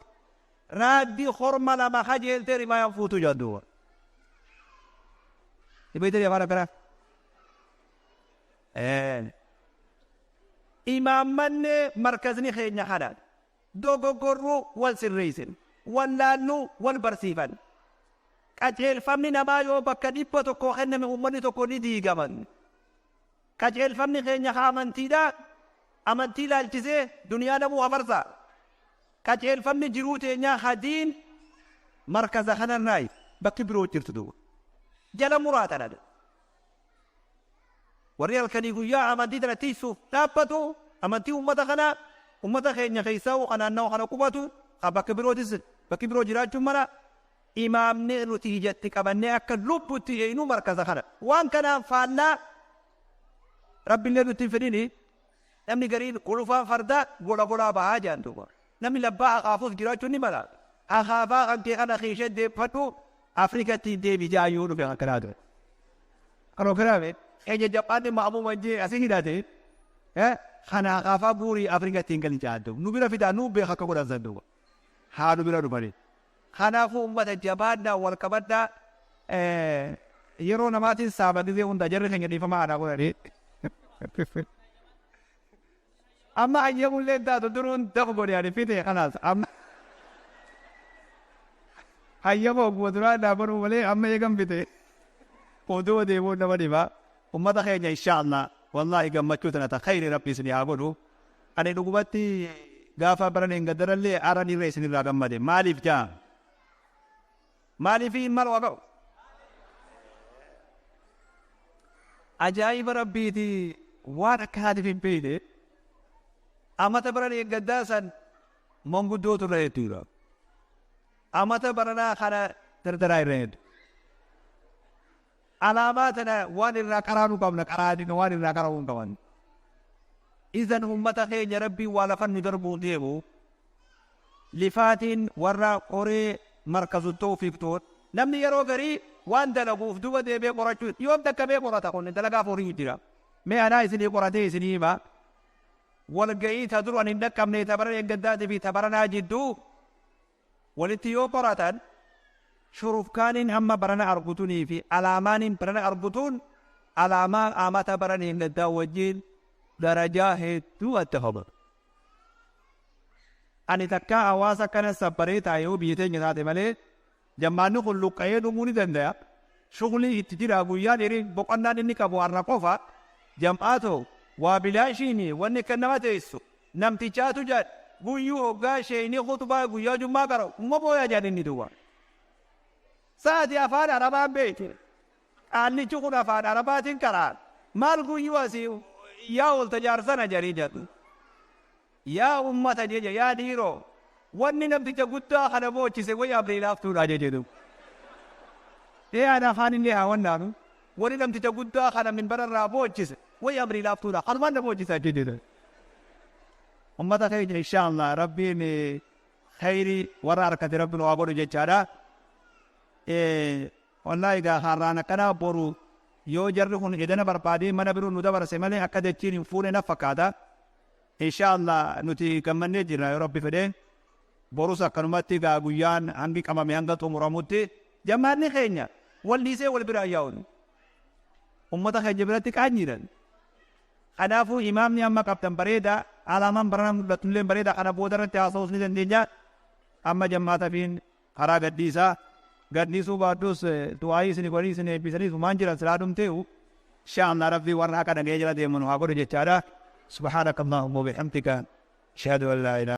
رادي خورما لما خاجي التري ما ينفوتو جادو يبيتر يا فارا إمام من مركزني خيرنا خالد دوغو غورو والسريسن واللانو والبرسيفن كاجيل فامني نمايو بكا ديبتو كو خن من أمني تو كوني دي غمان كاجيل فامني خيرنا خامن تيدا amantii laalchisee duniyaa namuu afarsa qajeelfamni jiruu teenyaa hadiin markaza kanarraayi bakki biroo jirtu duuba jala muraatadha warri halkanii guyyaa amantii tana tiisuuf dhaabbatu amantii ummata kana ummata keenya keessaa kanaannoo kana qubatu bakka birootis bakki biroo jiraachuun mala imaamni nuti ijatti qabannee akka lubbutti eeynu markaza kana waan kanaan faannaa rabbiillee nutti hin fedhini namni gariin kulufaan fardaa gola golaa bahaa jaan duuba namni labbaa akaafuuf jiraachuun ni mala akaafaa kankee kana kiishee deeffadhu afrikatti deebi jaayuu dhufe akkanaa ture kanoo kanaame eenye japhaanni maamuma jee asii hidhate kana akaafaa buurii afrikatti hin galin jaaddu nu bira fidaa nu beeka akka godhan san duuba haa nu bira dhufanii kanaafuu ummata jabaadhaa wal qabadhaa yeroo namaatiin saabadisee hunda jarri keenya dhiifama aadaa godhanii amma ayyamullee taatu duruun dafa godhanii fite kanaas amma hayyama ogummaa dhaabaruu malee amma eegan fite oduu deemuu nama dhibaa ummata keenya inshaallah wallahi gammachuu tana ta khayri rabbi isin haa godhu ani dhugumatti gaafa baran hin gaddarallee aran irra isin irraa gammade maaliif jaa maaliif mal waqa'u ajaa'iba rabbiiti waan akkaatiif hin beeyne amata baran hin gaddaasan manguddootu irra hedduudha amata baranaa kana dardaraa irra heddu alaamaa tana waan irraa qaraanuu qabna qaraadina waan irraa qaraa'uu hin qaban izan ummata keenya rabbii waa lafan nu darbuun deemu lifaatiin warra qoree markazu tawfiiqtoon namni yeroo garii waan dalaguuf duba deebee qorachuu yoom dakkamee qorata kun dalagaaf horii jira mee anaa isinii qoratee isinii hima walga'ii ta dur an hin dhaqqabne ta baran eeggaddaatii fi ta baranaa jidduu walitti yoo qoratan shurufkaaniin amma barana argutunii fi alaamaaniin barana argutuun alaamaa amata baran eeggaddaa wajjiin darajaa hedduu adda qaba ani takkaa hawaasa kana sabbaree taa'ee biyya teenya taate malee jammaanni kun luqqa'ee dhumuu ni danda'a shughulii itti jira guyyaa dheerii boqonnaan inni qabu har'a qofa jam'aatoo waa bilaashiini wanni kan nama teessu namtichaatu jedh guyyuu hoggaa sheeyni khutbaa guyyaa jummaa qara umma booyaa jedh inni duwwa saati afaan arabaan beekte aannichi kun afaan arabaatiin qaraan maal guyyuu asii yaa olta jaarsana jarii jedhu yaa ummata jeje yaa dhiiroo wanni namticha guddaa kana boochise way abriilaaftuudha jedhu ana afaan inni haa wannaanu wanni namticha guddaa kana min bararraa boochise way abriilaaftuudha hanumaan na boochisa jedhu ummata keenya inshaallah rabbiin khayri warra harkate rabbiin waa godhu jechaadha wallahi gaa harraan akkanaa boru yoo jarri kun edana barbaadee mana biroo nu dabarse malee akka jechiin hin fuune na fakkaata inshaallah nuti gammannee jirra yoo rabbi fedhe borus akkanumatti gaa guyyaan hangi qabame hanga xumuramutti jammaanni keenya wal dhiisee wal biraa yaa'uun ummata keenya biratti qaanyiidhan kanaafuu imaamni amma qabdan bareeda alaamaan barana mul'atullee bareeda kana booda irratti haasa'uus ni dandeenya amma jammaata fiin karaa gadhiisaa gadhiisuu baadduus du'aayii isin godhii isin eebbisanii sumaan jiran silaa dhumtee'u inshaallah rabbii warra akka dhagee jala deeman haa godhu jechaadha subhaanaka allahumma wa bihamdika ashhadu an laa ilaaha